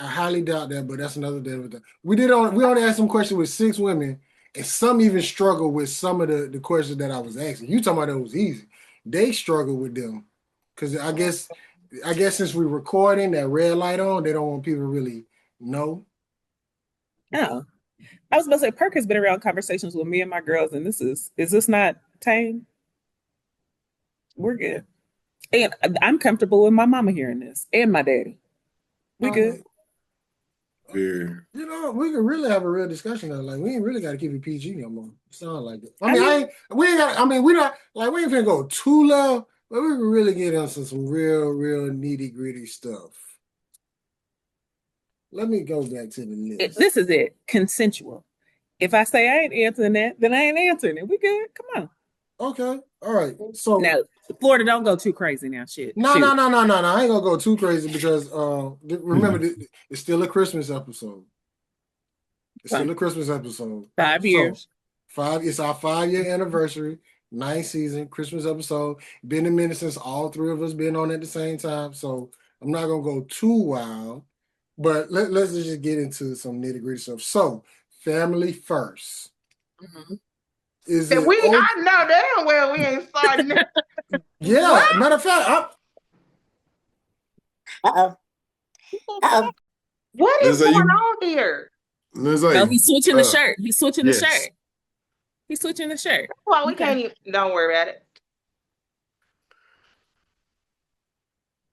highly doubt that, but that's another day. We only asked some questions with 6 women, and some even struggle with some of the questions that I was asking. You talking about that was easy. They struggle with them because I guess since we're recording that red light on, they don't want people to really know. No. I was gonna say Perk has been around conversations with me and my girls, and is this not tame? We're good. And I'm comfortable with my mama hearing this and my daddy. We good. Yeah. You know, we could really have a real discussion though. Like, we ain't really got to keep it PG no more. Sound like it. We ain't finna go too low, but we can really get into some real nitty gritty stuff. Let me go back to the list. This is it. Consensual. If I say I ain't answering that, then I ain't answering it. We good. Come on. Okay. All right. So now, Florida, don't go too crazy now. Shit. No. I ain't gonna go too crazy because remember, it's still a Christmas episode. It's still a Christmas episode. 5 years. It's our 5-year anniversary, 9th season, Christmas episode. Been a minute since all 3 of us been on at the same time. So I'm not gonna go too wild, but let's just get into some nitty-gritty stuff. So, family first. Mm-hmm. I know damn well we ain't starting it. Yeah, what? Matter of fact, what is going on here? No, he's switching the shirt. He's switching the shirt. He's switching the shirt. Well, we can't even. Don't worry about it.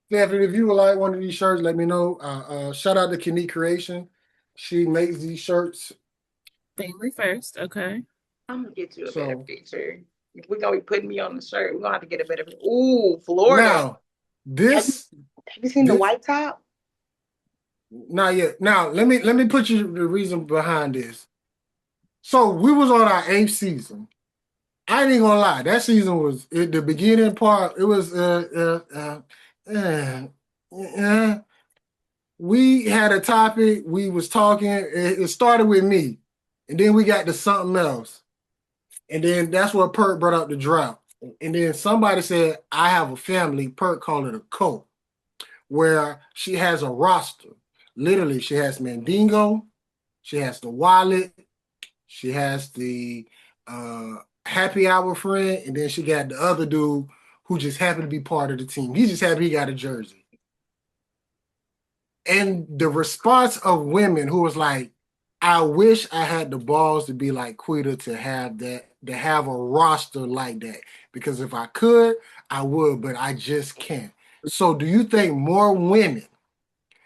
Stephanie, if you would like one of these shirts, let me know. Shout out to Kenny Creation. She makes these shirts. Family first, okay. I'm gonna get you a better picture. If we're gonna be putting me on the shirt, we're gonna have to get a better. Ooh, Florida. Now, have you seen the white top? Not yet. Now, let me put you the reason behind this. So we was on our 8th season, I ain't even gonna lie. That season was the beginning part. It was we had a topic. We was talking. It started with me, and then we got to something else, and then that's what Perk brought up the drought. And then somebody said, "I have a family." Perk called it a cult, where she has a roster. Literally, she has Mandingo, she has the wallet, she has the happy hour friend, and then she got the other dude who just happened to be part of the team. He just happy he got a jersey. And the response of women who was like, I wish I had the balls to be like Quita to have that, to have a roster like that. Because if I could, I would, but I just can't. So do you think more women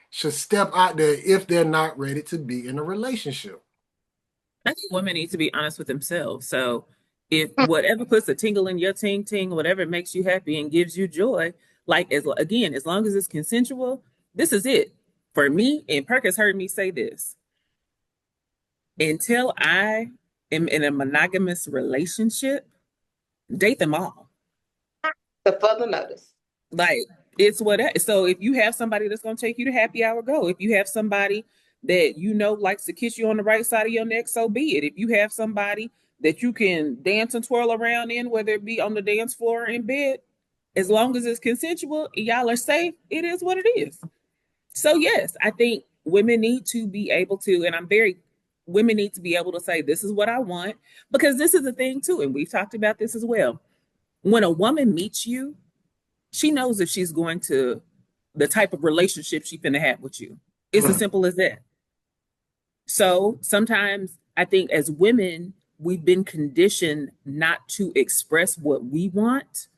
should step out there if they're not ready to be in a relationship? I think women need to be honest with themselves. So if whatever puts a tingle in your ting ting, whatever makes you happy and gives you joy, like as long as it's consensual, this is it. For me, and Perk has heard me say this. Until I am in a monogamous relationship, date them all. The further notice. Like it's whatever. So if you have somebody that's gonna take you to happy hour, go. If you have somebody that you know likes to kiss you on the right side of your neck, so be it. If you have somebody that you can dance and twirl around in, whether it be on the dance floor or in bed, as long as it's consensual and y'all are safe, it is what it is. So yes, I think women need to be able to, and women need to be able to say, this is what I want, because this is the thing too, and we've talked about this as well. When a woman meets you, she knows if she's going to the type of relationship she's gonna have with you. It's as simple as that. So sometimes I think as women, we've been conditioned not to express what we want.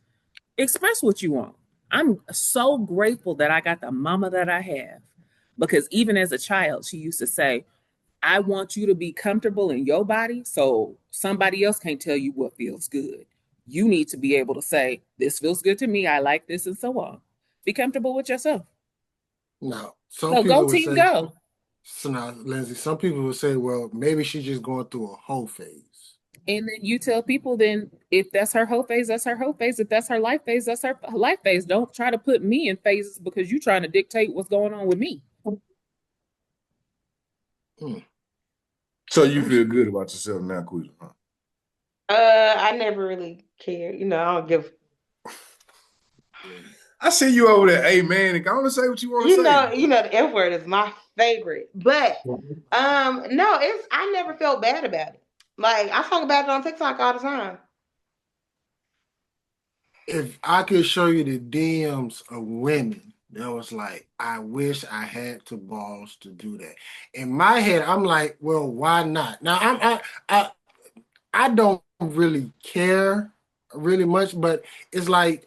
Express what you want. I'm so grateful that I got the mama that I have, because even as a child, she used to say, I want you to be comfortable in your body so somebody else can't tell you what feels good. You need to be able to say, this feels good to me, I like this, and so on. Be comfortable with yourself. No, some So people go would team say, go. so now, Lindsay, some people would say, well, maybe she's just going through a whole phase. And then you tell people, then if that's her whole phase, that's her whole phase. If that's her life phase, that's her life phase. Don't try to put me in phases because you're trying to dictate what's going on with me. So you feel good about yourself now, Quita, huh? I never really cared. I don't give. I see you over there, hey man, go on and say what you want to say. The F word is my favorite. But no, I never felt bad about it. Like I talk about it on TikTok all the time. If I could show you the DMs of women that was like, I wish I had the balls to do that. In my head, I'm like, well, why not? Now I don't really care really much, but it's like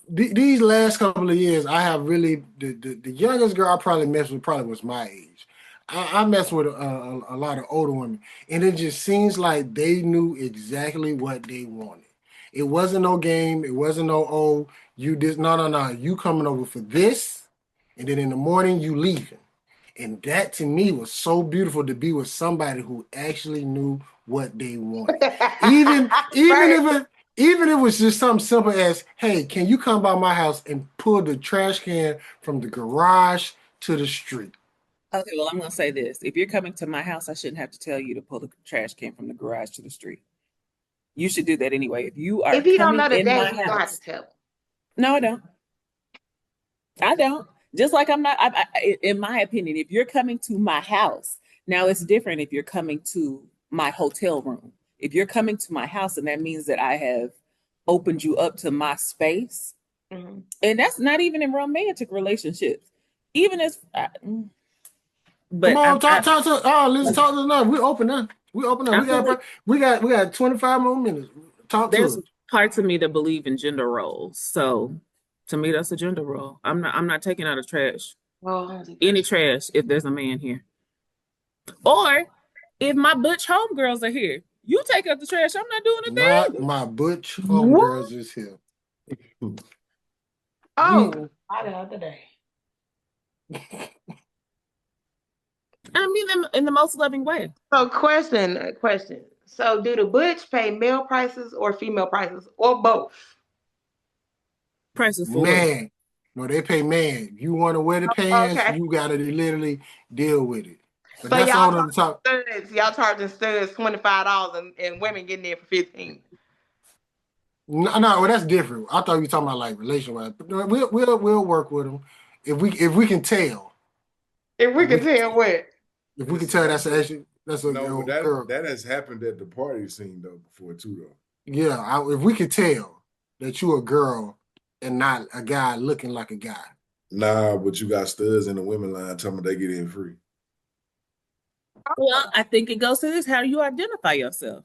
these last couple of years, I have really the youngest girl I probably messed with probably was my age. I messed with a lot of older women, and it just seems like they knew exactly what they wanted. It wasn't no game. It wasn't no, oh, you did, no. You coming over for this, and then in the morning you leaving. And that to me was so beautiful to be with somebody who actually knew what they wanted. Even Right. even if it was just something simple as, hey, can you come by my house and pull the trash can from the garage to the street? Okay, well, I'm going to say this. If you're coming to my house, I shouldn't have to tell you to pull the trash can from the garage to the street. You should do that anyway. If you are If you don't coming know the in my day, you don't have house. to tell them. No, I don't. I don't. Just like I'm not, in my opinion, if you're coming to my house, now it's different if you're coming to my hotel room. If you're coming to my house, and that means that I have opened you up to my space, Mm-hmm. and that's not even in romantic relationships. Even as, but Come on, talk to. Oh, let's talk to us now. We open up. We open up. We got 25 more minutes. Talk to there's us. parts of me that believe in gender roles. So to me, that's a gender role. I'm not taking out a trash. Any trash if there's a man here. Or if my butch homegirls are here, you take out the trash. I'm not doing a Not thing. my butch homegirls is here. Oh, I the other day. I mean them in the most loving way. So question. So do the butch pay male prices or female prices or both? Prices for what? Man, no, they pay man. You want to wear the pants, Okay. you gotta literally deal with it. But So that's y'all all on the top. charging studs $25 and women getting there for 15. No, well, that's different. I thought you were talking about like relation wise. But no, we'll work with them if we can tell. If we If we can tell what. if we can tell that's a No, but girl. that has happened at the party scene though before too though. Yeah, if we can tell that you a girl and not a guy looking like a guy. Nah, but you got studs in the women line telling me they get in free. Well, I think it goes to this. How do you identify yourself?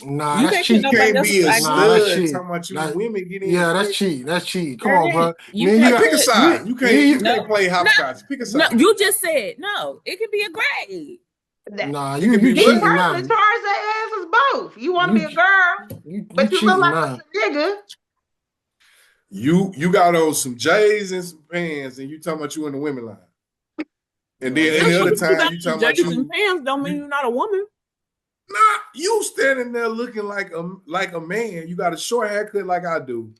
Nah, You that's can't put cheating. You can't nobody be a else's Nah, that's stud cheating. talking about you That- women get in Yeah, free. that's cheating. That's cheating. Come That on, ain't. bro. You Man, can't Like, pick a put- side. You No. can't play hopscotch. Pick a No, side. you just said no. It can be a grade. Nah, It you could be you what? cheating Personally, now. charge their asses both. You want to be You a girl, you but you look cheating like now. a nigga. You got on some J's and some pants, and you talking about you in the women line. And then Just any Just other because you time got you some talking about jackets and you. pants don't mean you're not a woman. Nah, you standing there looking like a man. You got a short haircut like I do.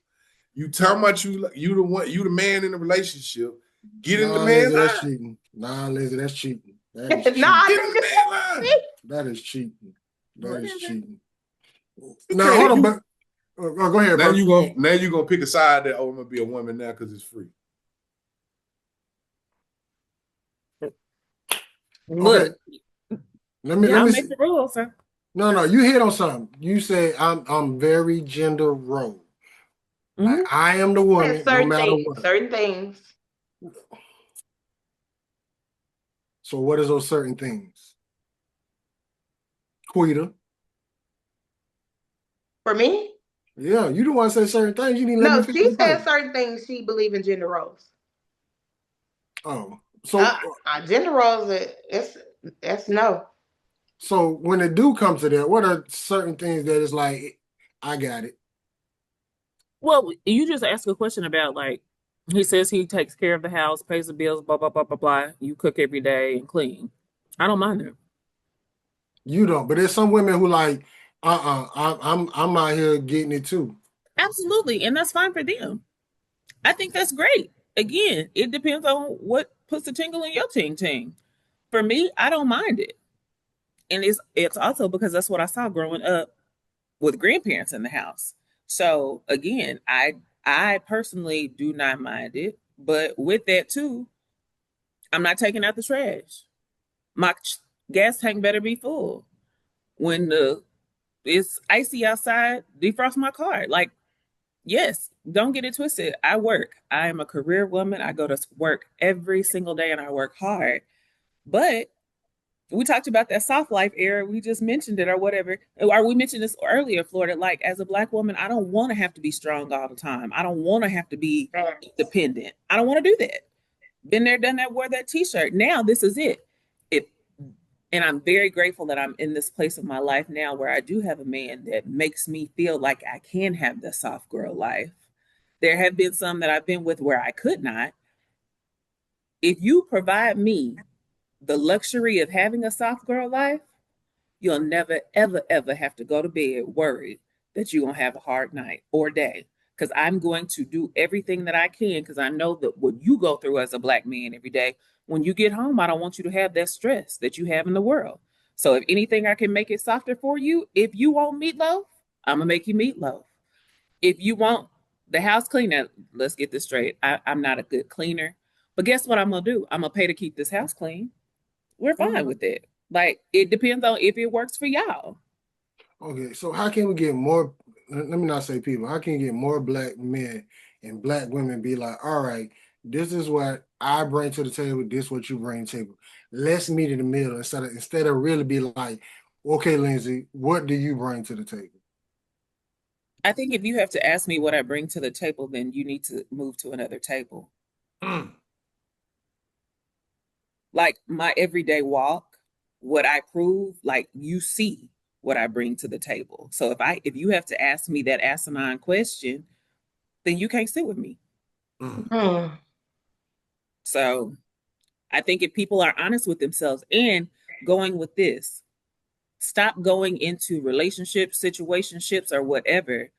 You talking about you the man in the relationship. Get in the Nah, man's Lizzie, that's line. cheating. Nah, Lizzie, that's cheating. That is cheating. Nah, Get in the man's line. That is cheating. That is Whatever. cheating. You Now can't- hold on, you- but go ahead, Now bro. you gonna pick a side that I'm gonna be a woman now because it's free. Look, Let me y'all see. make the rules, sir. No, you hit on something. You say I'm very gender role. Like, Mhm. I am the woman, no certain matter things. what. Certain things. So what is those certain things? Quita. For me, Yeah, you don't want to say certain things. You need to let no. me She finish. said certain things. She believe in gender roles. Oh, so Gender roles. That's no. so when it do come to that, what are certain things that is like, I got it. Well, you just asked a question about like he says he takes care of the house, pays the bills, blah blah blah blah blah. You cook every day and clean. I don't mind it. You don't, but there's some women who like, I'm out here getting it too. Absolutely, and that's fine for them. I think that's great. Again, it depends on what puts the tingle in your ting ting. For me, I don't mind it, and it's also because that's what I saw growing up with grandparents in the house. So again, I personally do not mind it, but with that too, I'm not taking out the trash. My gas tank better be full. When it's icy outside, defrost my car. Like, yes, don't get it twisted. I work. I am a career woman. I go to work every single day and I work hard. But we talked about that soft life era. We just mentioned it or whatever. Or we mentioned this earlier, Florida. Like, as a Black woman, I don't want to have to be strong all the time. I don't want to have to be independent. I don't want to do that. Been there, done that, wore that t-shirt. Now this is it. And I'm very grateful that I'm in this place of my life now where I do have a man that makes me feel like I can have the soft girl life. There have been some that I've been with where I could not. If you provide me the luxury of having a soft girl life, you'll never, ever, ever have to go to bed worried that you're going to have a hard night or day. Because I'm going to do everything that I can because I know that what you go through as a Black man every day, when you get home, I don't want you to have that stress that you have in the world. So if anything, I can make it softer for you. If you want meatloaf, I'm going to make you meatloaf. If you want the house cleaner, let's get this straight. I'm not a good cleaner. But guess what I'm going to do? I'm going to pay to keep this house clean. We're fine with it. Like, it depends on if it works for y'all. Okay, so how can we get more? Let me not say people. How can you get more Black men and Black women be like, all right, this is what I bring to the table. This is what you bring to the table. Let's meet in the middle instead of really be like, okay, Lindsay, what do you bring to the table? I think if you have to ask me what I bring to the table, then you need to move to another table. Like my everyday walk, what I prove, like you see what I bring to the table. So if you have to ask me that asinine question, then you can't sit with me. So I think if people are honest with themselves and going with this, stop going into relationships, situationships, or whatever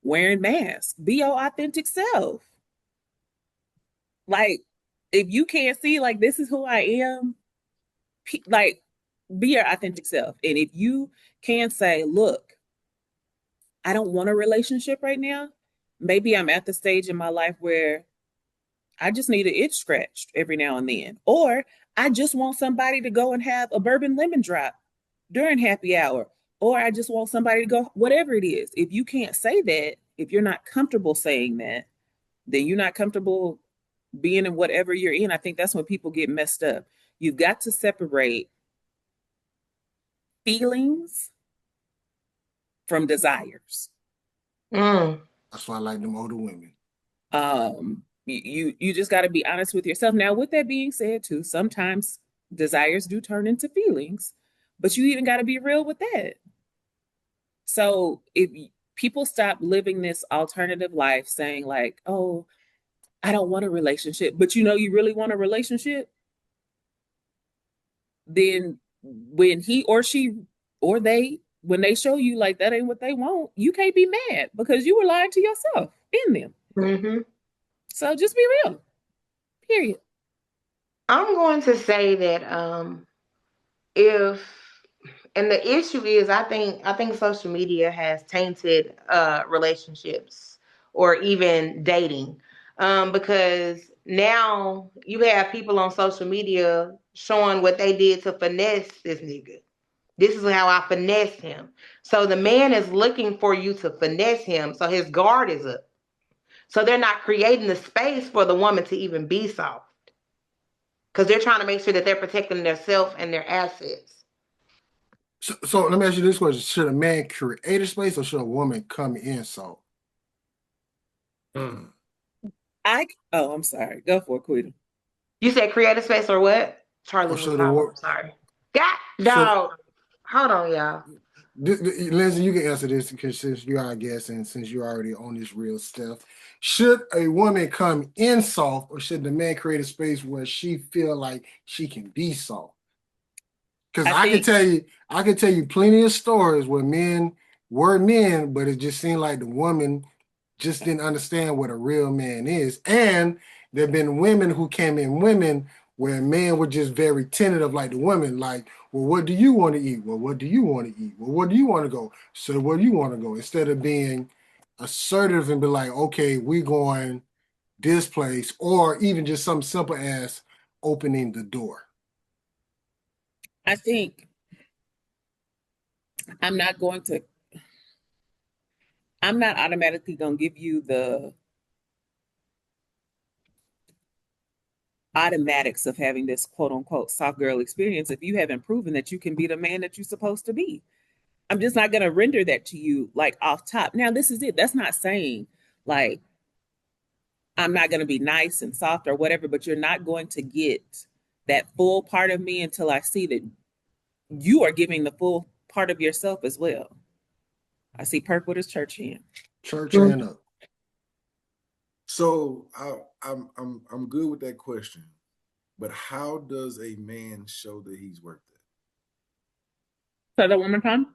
wearing masks. Be your authentic self. Like, if you can't see, like, this is who I am, like, be your authentic self. And if you can say, look, I don't want a relationship right now, maybe I'm at the stage in my life where I just need an itch scratched every now and then. Or I just want somebody to go and have a bourbon lemon drop during happy hour. Or I just want somebody to go, whatever it is. If you can't say that, if you're not comfortable saying that, then you're not comfortable being in whatever you're in. I think that's when people get messed up. You've got to separate feelings from desires. That's why I like them older women. You just got to be honest with yourself. Now, with that being said, too, sometimes desires do turn into feelings, but you even got to be real with that. So if people stop living this alternative life saying like, oh, I don't want a relationship, but you know you really want a relationship, then when he or she or they, when they show you like that ain't what they want, you can't be mad because you were lying to yourself in them. Mm-hmm. So just be real. Period. I'm going to say that and the issue is I think social media has tainted relationships or even dating. Because now you have people on social media showing what they did to finesse this nigga. This is how I finessed him. So the man is looking for you to finesse him. So his guard is up. So they're not creating the space for the woman to even be soft. Because they're trying to make sure that they're protecting themselves and their assets. So let me ask you this question. Should a man create a space or should a woman come in soft? I'm sorry. Go for it, Quita. You said create a space or what? Charlie Or was should talking. I'm sorry. God, dog. Hold on, y'all. Lindsay, you can answer this because since you're our guest and since you're already on this real stuff, should a woman come in soft or should the man create a space where she feel like she can be soft? Because I can tell you plenty of stories where men were men, but it just seemed like the woman just didn't understand what a real man is. And there have been women who came in women where men were just very tentative like the women, like, well, what do you want to eat? Well, what do you want to eat? Well, what do you want to go? So where do you want to go? Instead of being assertive and be like, okay, we going this place, or even just something simple as opening the door. I think I'm not automatically going to give you the automatics of having this quote unquote soft girl experience if you haven't proven that you can be the man that you're supposed to be. I'm just not going to render that to you like off top. Now, this is it. That's not saying like I'm not going to be nice and soft or whatever, but you're not going to get that full part of me until I see that you are giving the full part of yourself as well. I see Perk with his church hand. Church hand up. So I'm good with that question, but how does a man show that he's worth it? Say that one more time.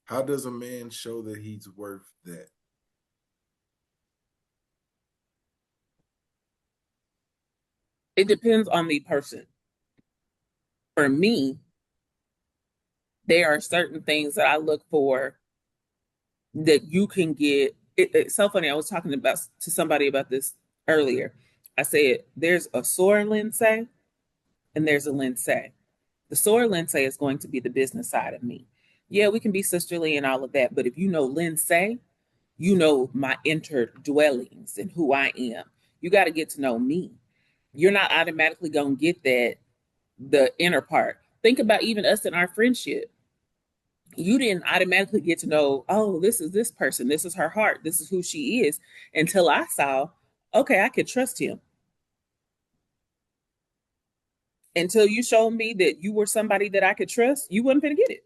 How does a man show that he's worth that? It depends on the person. For me, there are certain things that I look for that you can get. It's so funny. I was talking to somebody about this earlier. I said, there's a Sora Lindsay and there's a Lindsay. The Sora Lindsay is going to be the business side of me. Yeah, we can be sisterly and all of that. But if you know Lindsay, you know my inner dwellings and who I am. You got to get to know me. You're not automatically going to get the inner part. Think about even us in our friendship. You didn't automatically get to know, oh, this is this person. This is her heart. This is who she is until I saw, okay, I could trust him. Until you showed me that you were somebody that I could trust, you wasn't going to get it.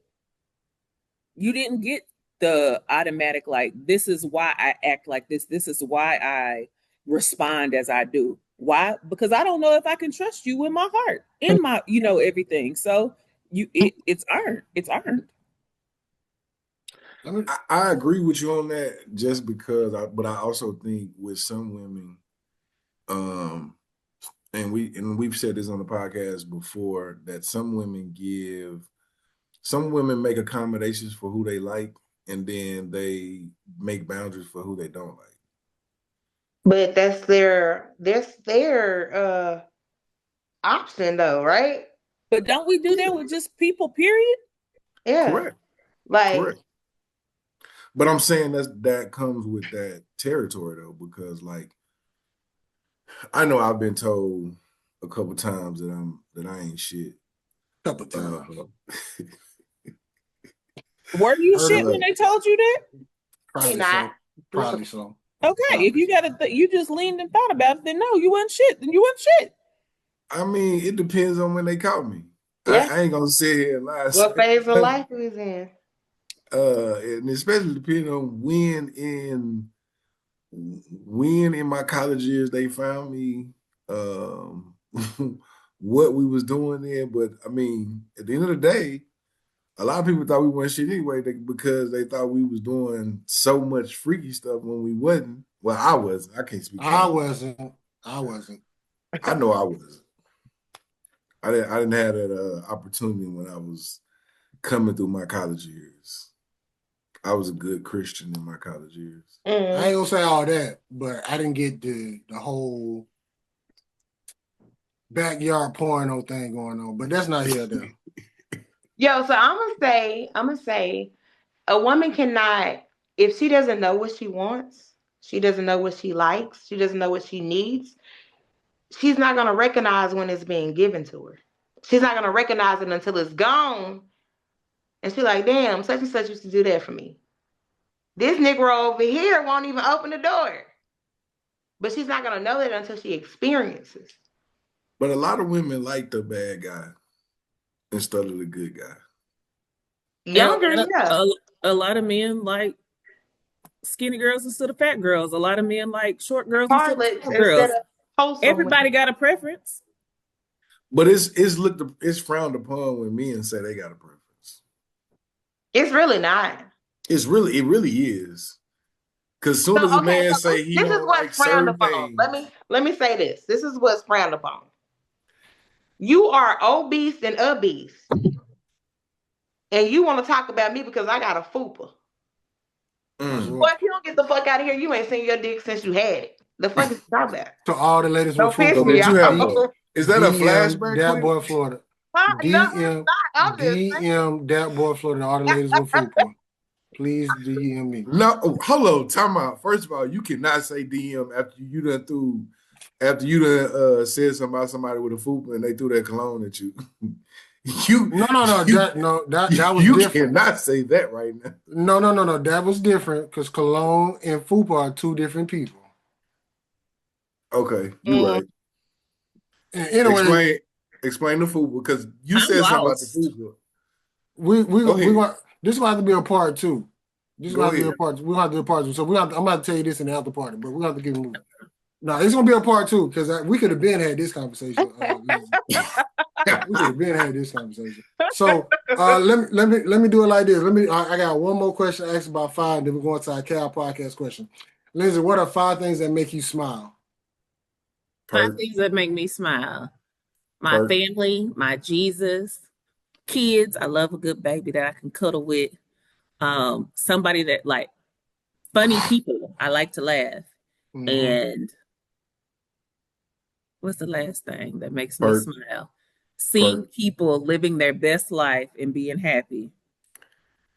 You didn't get the automatic, like, this is why I act like this. This is why I respond as I do. Why? Because I don't know if I can trust you with my heart, in my, everything. So it's earned. It's earned. I mean, I agree with you on that just because but I also think with some women, um, and we've said this on the podcast before that some women make accommodations for who they like, and then they make boundaries for who they don't like. But that's their option though, right? But don't we do that with just people, period? Yeah. Correct. Like, Correct. But I'm saying that comes with that territory though, because like I know I've been told a couple times that I ain't shit. couple times. Were you Heard shit of when they told you that? Probably not. so. Probably so. Okay, if you you just leaned and thought about it, then no, you wasn't shit. Then you wasn't shit. I mean, it depends on when they caught me. Yeah. I ain't gonna sit here and lie. What phase of life he was in? And especially depending on when in my college years they found me, what we was doing there. But I mean, at the end of the day, a lot of people thought we weren't shit anyway because they thought we was doing so much freaky stuff when we wasn't. Well, I wasn't. I can't speak. I wasn't. I wasn't. I know I wasn't. I didn't have that opportunity when I was coming through my college years. I was a good Christian in my college years. I ain't gonna say all that, but I didn't get the whole backyard porno thing going on. But that's not here though. Yo, so I'm gonna say, a woman cannot, if she doesn't know what she wants, she doesn't know what she likes, she doesn't know what she needs, she's not gonna recognize when it's being given to her. She's not gonna recognize it until it's gone, and she's like, "Damn, such and such used to do that for me. This Negro over here won't even open the door." But she's not gonna know that until she experiences. But a lot of women like the bad guy instead of the good guy. Younger, yeah. A lot of men like skinny girls instead of fat girls. A lot of men like short girls instead Harlots of tall girls. instead of wholesome Everybody women. got a preference. But it's frowned upon when men say they got a preference. It's really not. It really is. Because as soon as a man say he this is don't what's like frowned certain upon. things, Let me say this. This is what's frowned upon. You are obese and obese, and you want to talk about me because I got a fupa. Boy, if you don't get the fuck out of here, you ain't seen your dick since you had it. The fuck is you talking about? To all the ladies Don't with piss so fupa, me what you have off. though? Is that a flashback? Dat Queen? Boy Florida. No, it's DM not. I'm just saying. DM Dat Boy Florida. All the ladies with fupa. Please DM me. No, hello, time out. First of all, you cannot say DM after you done said something about somebody with a fupa and they threw that cologne at you. That was you different. You cannot say that right now. No. That was different because cologne and fupa are two different people. Okay, you're right. And anyway, explain the fupa because you said something about the fupa. This will have to be a part two. We're gonna have to do a part two. So I'm about to tell you this in the after party, but we're gonna have to keep moving. No, it's gonna be a part two because we could have been had this conversation. We could have been had this conversation. So let me do it like this. I got one more question to ask about 5, then we're going to our Cal podcast question. Lindsay, what are 5 things that make you smile? 5 things that make me smile. My family, my Jesus, kids. I love a good baby that I can cuddle with. Somebody that like funny people. I like to laugh. Mm-hmm. And what's the last thing that makes me smile? Seeing people living their best life and being happy.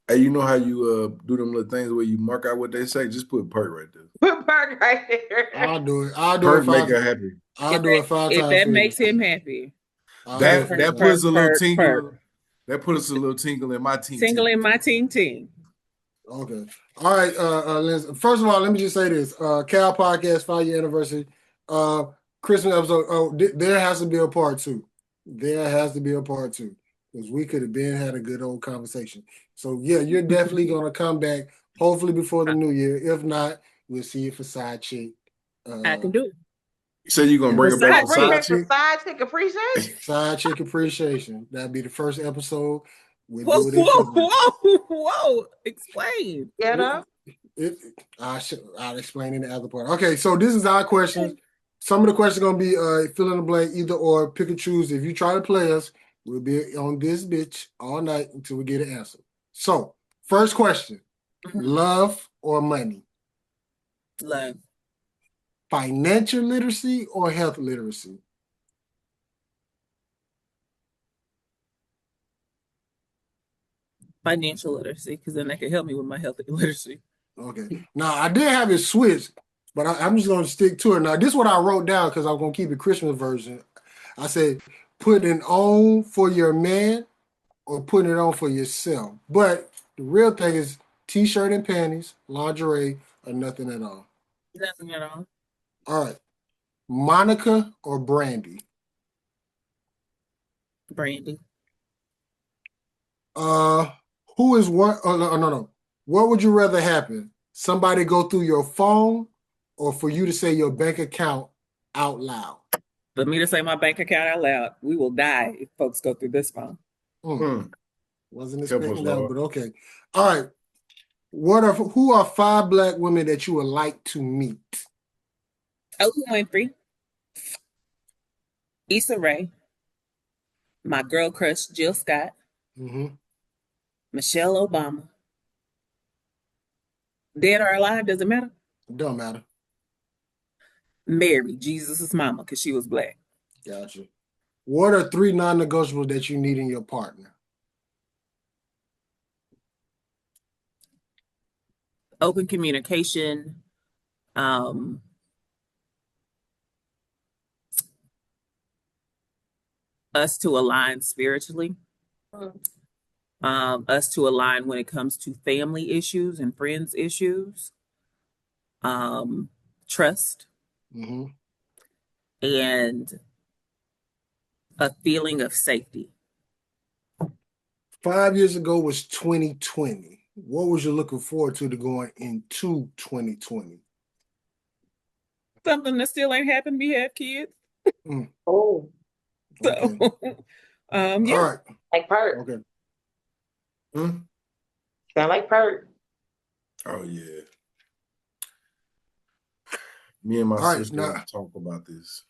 Hey, you know how you do them little things where you mark out what they say? Just put perk right there. Put perk right there. I'll do it. Perk make her happy. I'll do it 5 times. If that makes him happy. That puts a little tingle. That puts a little tingle in my ting. Tingle in my ting. Okay. All right, Lindsay. First of all, let me just say this. Cal Podcast 5-year anniversary. Christmas episode. There has to be a part 2. There has to be a part 2. Because we could have had a good old conversation. So yeah, you're definitely gonna come back, hopefully before the new year. If not, we'll see you for Side Chick. I can do it. You said you're gonna bring it back for Side Chick Appreciation? Side Chick Appreciation. That'd be the first episode. We Whoa, do it in whoa, February. whoa! Explain. Ghetto. I'll explain in the other part. Okay, so this is our questions. Some of the questions are gonna be fill in the blank, either or, pick and choose. If you try to play us, we'll be on this bitch all night until we get an answer. So, first question: love or money? Love. Financial literacy or health literacy? Financial literacy, because then that can help me with my health literacy. Okay. Now I did have it switched, but I'm just gonna stick to it. Now, this is what I wrote down because I'm gonna keep it Christmas version. I said, put it on for your man or putting it on for yourself. But the real thing is t-shirt and panties, lingerie, or nothing at all. Nothing at all. All right. Monica or Brandy? Brandy. Who is what? Oh, no. What would you rather happen? Somebody go through your phone or for you to say your bank account out loud? For me to say my bank account out loud, we will die if folks go through this phone. Wasn't Help expecting us, that, Lord. but okay. All right. Who are 5 Black women that you would like to meet? Oprah Winfrey, Issa Rae, my girl crush Jill Scott, Mm-hmm. Michelle Obama. Dead or alive, doesn't matter. Don't matter. Mary, Jesus' mama, because she was Black. Gotcha. What are 3 non-negotiables that you need in your partner? Open communication, us to align spiritually, us to align when it comes to family issues and friends issues, trust, Mm-hmm. and a feeling of safety. 5 years ago was 2020. What was you looking forward to going into 2020? Something that still ain't happened. We have kids. Oh, So, Okay. yeah. All right. like Perk. Okay. Sound like Perk. Oh yeah. Me and my All right, sister now- have to talk about this.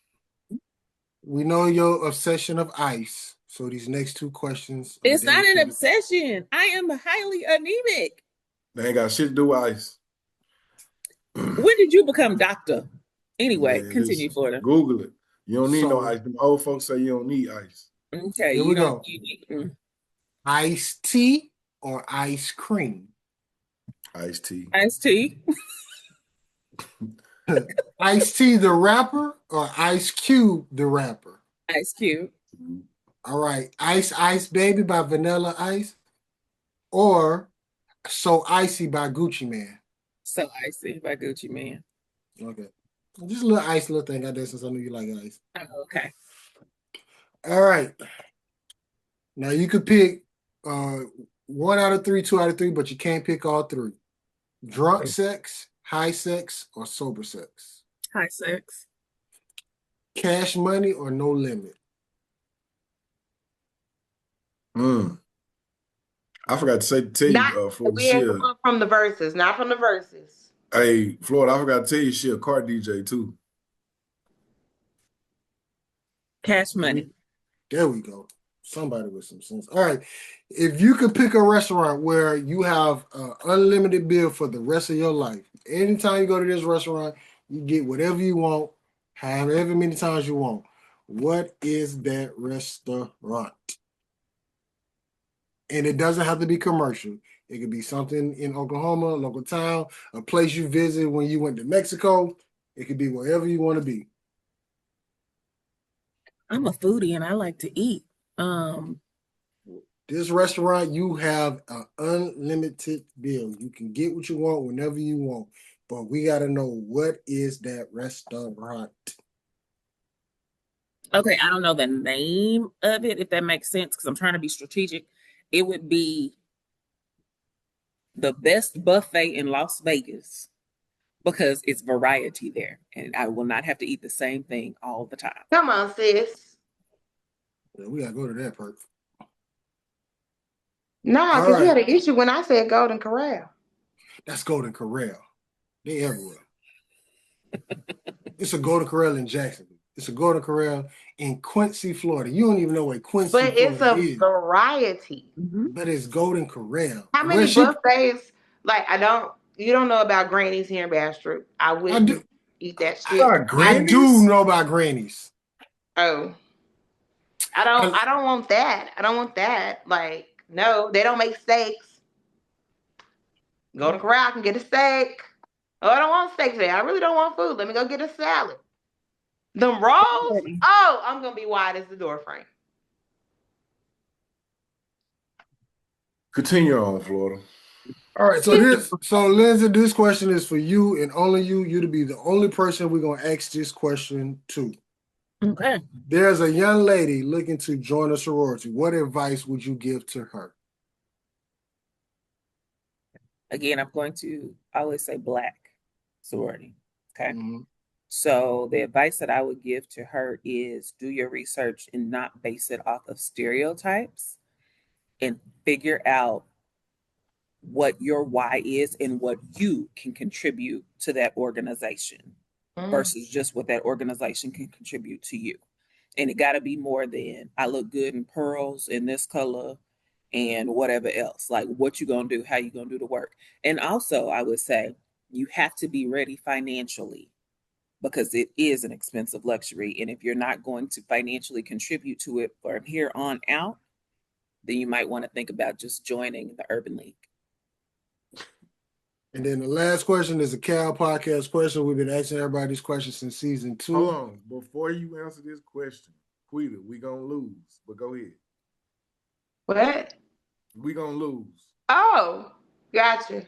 We know your obsession of ice. So these next 2 questions. It's not an obsession. I am highly anemic. They ain't got shit to do with ice. When did you become doctor? Anyway, Man, continue, listen, Florida. Google it. You don't need no So- ice. Them old folks say you don't need ice. Okay, Here you we don't. go. Iced tea or ice cream? Iced tea. Iced tea. Ice Tea the rapper or Ice Cube the rapper? Ice Cube. All right. Ice Baby by Vanilla Ice or So Icy by Gucci Man? So Icy by Gucci Man. Okay. Just a little ice little thing I did since I knew you like ice. Oh, okay. All right. Now you could pick 1 out of 3, 2 out of 3, but you can't pick all 3. Drunk sex, high sex, or sober sex? High sex. Cash money or no limit? I forgot to tell you, Florida, We have to look from the verses, not from the verses. hey, Florida, I forgot to tell you, she a car DJ too. Cash money. There we go. Somebody with some sense. All right. If you could pick a restaurant where you have an unlimited bill for the rest of your life, anytime you go to this restaurant, you get whatever you want, however many times you want. What is that restaurant? And it doesn't have to be commercial. It could be something in Oklahoma, local town, a place you visit when you went to Mexico. It could be wherever you want to be. I'm a foodie and I like to eat. This restaurant, you have an unlimited bill. You can get what you want whenever you want. But we got to know, what is that restaurant? Okay, I don't know the name of it, if that makes sense, because I'm trying to be strategic. It would be the best buffet in Las Vegas because it's variety there, and I will not have to eat the same thing all the time. Come on, sis. Yeah, we got to go to that part. Nah, All because you right. had an issue when I said Golden Corral. That's Golden Corral. They everywhere. It's a Golden Corral in Jacksonville. It's a Golden Corral in Quincy, Florida. You don't even know where Quincy, But it's Florida a is, variety. but it's Golden Corral. How Well, many buffets? Like, you don't know about Granny's here in Bastrop. I wish I you do. eat that Ah, shit. I Granny's? do know about Granny's. Oh, I don't want that. I don't want that. Like, no, they don't make steaks. Golden Corral, I can get a steak. Oh, I don't want steak today. I really don't want food. Let me go get a salad. Them rolls? Oh, I'm gonna be wide as the door frame. Continue on, Florida. All right, so Lindsay, this question is for you and only you. You to be the only person we're gonna ask this question to. Okay. There's a young lady looking to join a sorority. What advice would you give to her? Again, I'm going to always say Black sorority. Okay. Mhm. So the advice that I would give to her is do your research and not base it off of stereotypes, and figure out what your why is and what you can contribute to that organization versus just what that organization can contribute to you. And it got to be more than I look good in pearls in this color and whatever else. Like, what you gonna do, how you gonna do the work. And also, I would say you have to be ready financially, because it is an expensive luxury. And if you're not going to financially contribute to it from here on out, then you might want to think about just joining the Urban League. And then the last question is a Cal podcast question. We've been asking everybody these questions since season 2. Hold on. Before you answer this question, Quita, we gonna lose, but go ahead. What? We gonna lose. Oh, gotcha.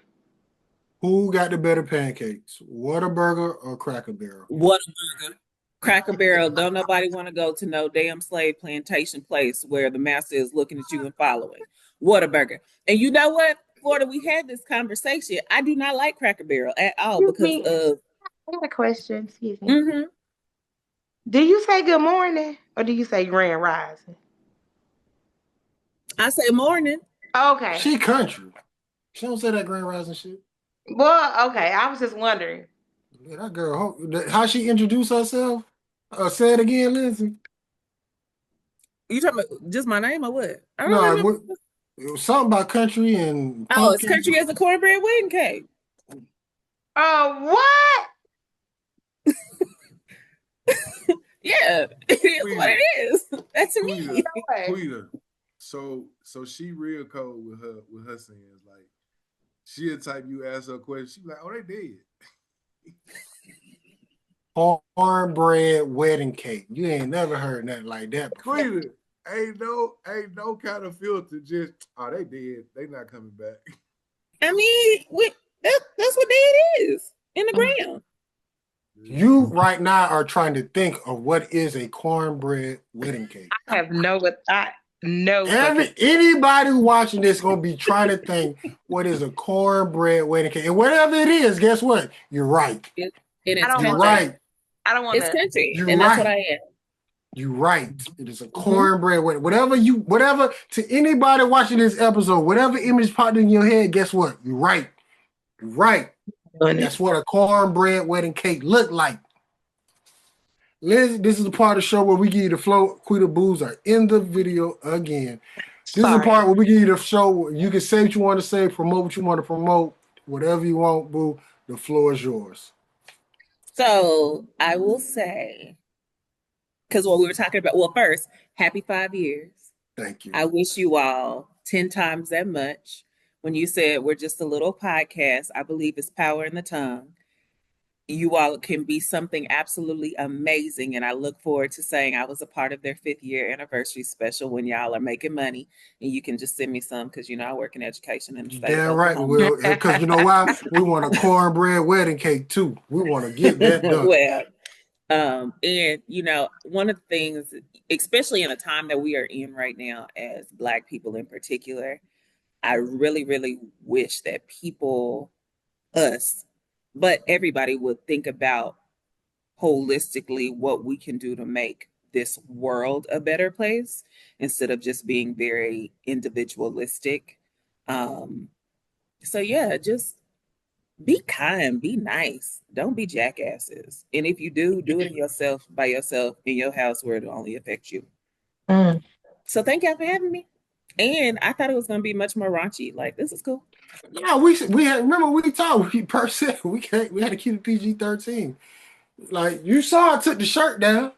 Who got the better pancakes, Whataburger or Cracker Barrel? Whataburger. Cracker Barrel, don't nobody want to go to no damn slave plantation place where the master is looking at you and following. Whataburger. And you know what, Florida, we had this conversation. I do not like Cracker Barrel at all Excuse because of I got a question. Excuse me. mhm. Do you say good morning or do you say grand rising? I say morning. Okay. She country. She don't say that Grand Rising shit. Well, okay. I was just wondering. Yeah, that girl, how she introduced herself? Say it again, Lindsay. You talking about just my name or what? I don't No, remember. it was something about country and Oh, it's pumpkin. country as a cornbread wedding cake. What? Yeah, it is what it is. That's me. Quita. So she real cold with her sayings. Like, she'll type you ask her a question. She be like, oh, they did. Cornbread wedding cake. You ain't never heard nothing like that before. Quita, ain't no kind of filter. Just, oh, they did. They not coming back. I mean, that's what it is in the ground. You right now are trying to think of what is a cornbread wedding cake. I have no. Anybody watching this gonna be trying to think what is a cornbread wedding cake, and whatever it is, guess what? You're right. It's You're country. right. I don't want It's to. country, You're and that's right. what I am. You're right. It is a cornbread wedding. Whatever to anybody watching this episode, whatever image popped in your head, guess what? You're right. You're right. That's what a cornbread wedding cake look like. Liz, this is the part of the show where we give you the flow. Quita Boos are in the video again. This is the part where we give you the show where you can say what you want to say, promote what you want to promote, whatever you want, boo. The floor is yours. So I will say, because what we were talking about, well, first, happy 5 years. Thank you. I wish you all 10 times that much. When you said we're just a little podcast, I believe it's power in the tongue. You all can be something absolutely amazing. And I look forward to saying I was a part of their 5th year anniversary special when y'all are making money. And you can just send me some because, I work in education in the state Damn of right, Oklahoma. Will. Because you know why? We want a cornbread wedding cake too. We want to get that done. Well, and one of the things, especially in a time that we are in right now as Black people in particular, I really, really wish that people, us, but everybody would think about holistically what we can do to make this world a better place instead of just being very individualistic. So yeah, just be kind, be nice. Don't be jackasses. And if you do it by yourself in your house where it'll only affect you. Mm. So thank y'all for having me. And I thought it was gonna be much more raunchy. Like, this is cool. Yeah, we had, remember we talked, we per se we had to keep it PG-13. Like, you saw I took the shirt down.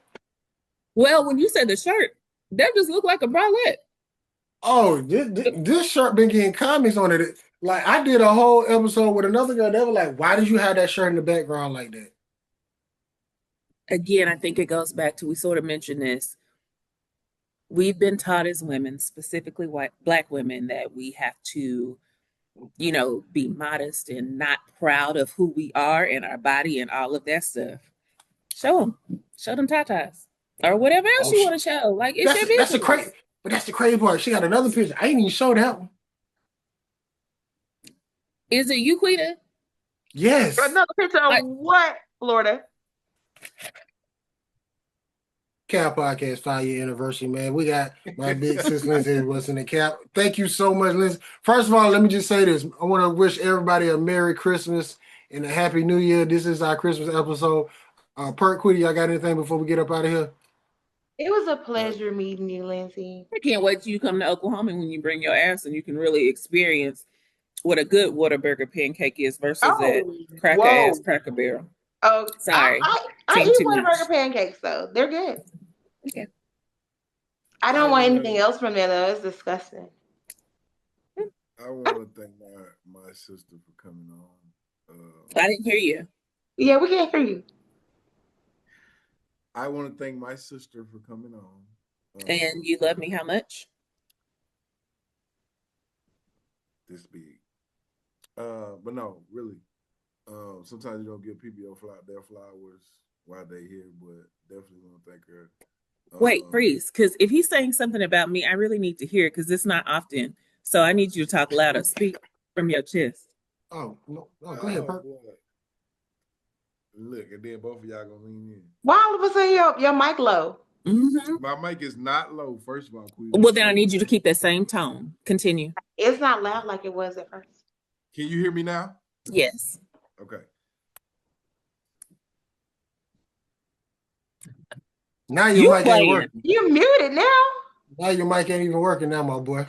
Well, when you said the shirt, that just looked like a bralette. Oh, this shirt been getting comments on it. Like, I did a whole episode with another girl. They were like, "Why did you have that shirt in the background like that?" Again, I think it goes back to, we sort of mentioned this. We've been taught as women, specifically Black women, that we have to, be modest and not proud of who we are and our body and all of that stuff. Show them tatas or whatever else you want to show. Like, it's your business. That's the crazy part. She got another picture. I ain't even show that one. Is it you, Quita? Yes. Another picture of what, Florida? Cap Podcast 5-year anniversary, man. We got my big sis Lindsay was in the cap. Thank you so much, Lindsay. First of all, let me just say this. I want to wish everybody a Merry Christmas and a Happy New Year. This is our Christmas episode. Perk, Quita, y'all got anything before we get up out of here? It was a pleasure meeting you, Lindsay. I can't wait till you come to Oklahoma when you bring your ass and you can really experience what a good Whataburger pancake is versus that cracker-ass Cracker Barrel. Oh, sorry. I eat Whataburger pancakes, though. They're good. Okay. I don't want anything else from there, though. It's disgusting. I want to thank my sister for coming on. I didn't hear you. Yeah, we can't hear you. I want to thank my sister for coming on. And you love me how much? This big. But no, really. Sometimes you don't give people their flowers while they're here, but definitely want to thank her. Wait, freeze. Because if he's saying something about me, I really need to hear it because it's not often. So I need you to talk louder. Speak from your chest. Oh, no. Oh, go ahead, Perk. Look, and then both of y'all gonna lean in. Why all of a sudden your mic low? Mm-hmm. My mic is not low, first of all, Queen. Well, then I need you to keep that same tone. Continue. It's not loud like it was at first. Can you hear me now? Yes. Okay. Now your mic ain't working. You muted now. Now your mic ain't even working now, my boy.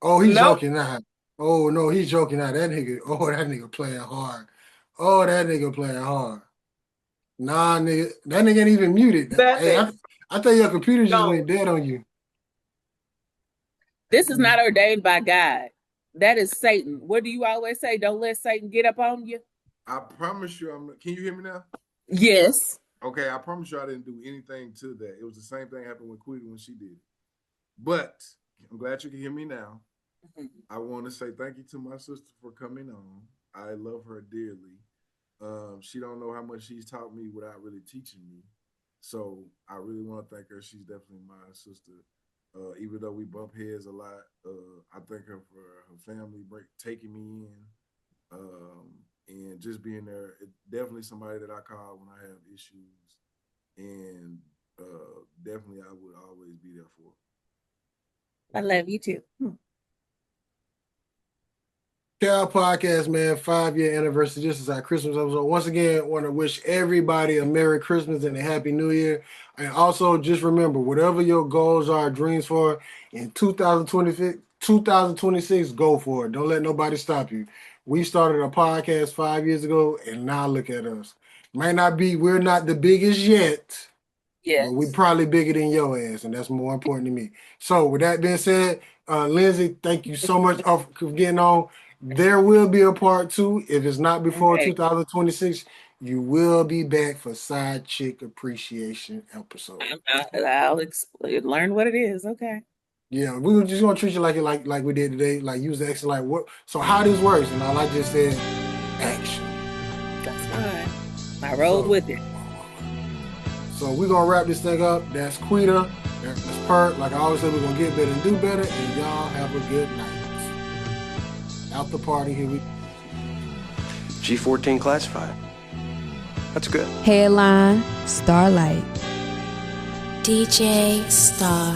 Oh, he's joking now. Oh, no, he's joking now. That nigga playing hard. Oh, that nigga playing hard. Nah, nigga. That nigga ain't even muted. Hey, I think your computer just went dead on you. This is not ordained by God. That is Satan. What do you always say? Don't let Satan get up on you. I promise you, can you hear me now? Yes. Okay, I promise you I didn't do anything to that. It was the same thing happened with Quita when she did it. But I'm glad you can hear me now. Mm-hmm. I want to say thank you to my sister for coming on. I love her dearly. She don't know how much she's taught me without really teaching me. So I really want to thank her. She's definitely my sister. Even though we bump heads a lot, I thank her for her family taking me in, and just being there. Definitely somebody that I call when I have issues, and definitely I would always be there for. I love you too. Cal Podcast, man, 5-year anniversary. This is our Christmas episode. Once again, want to wish everybody a Merry Christmas and a Happy New Year. And also, just remember, whatever your goals are, dreams for, in 2026, go for it. Don't let nobody stop you. We started a podcast 5 years ago, and now look at us. We're not the biggest yet. Yes. But we probably bigger than your ass, and that's more important to me. So, with that being said, Lindsay, thank you so much for getting on. There will be a part 2. If it's not before 2026, you will be back for Side Chick Appreciation episode. I'll learn what it is. Okay. Yeah, we were just gonna treat you like we did today. Like use the action. Like what? So how this works? And all I just said, action. That's fine. I rolled with it. So we're gonna wrap this thing up. That's Quita. That's Perk. Like I always say, we're gonna get better and do better. And y'all have a good night. Out the party here. G14 classified. That's good. Headline, Starlight. DJ Star.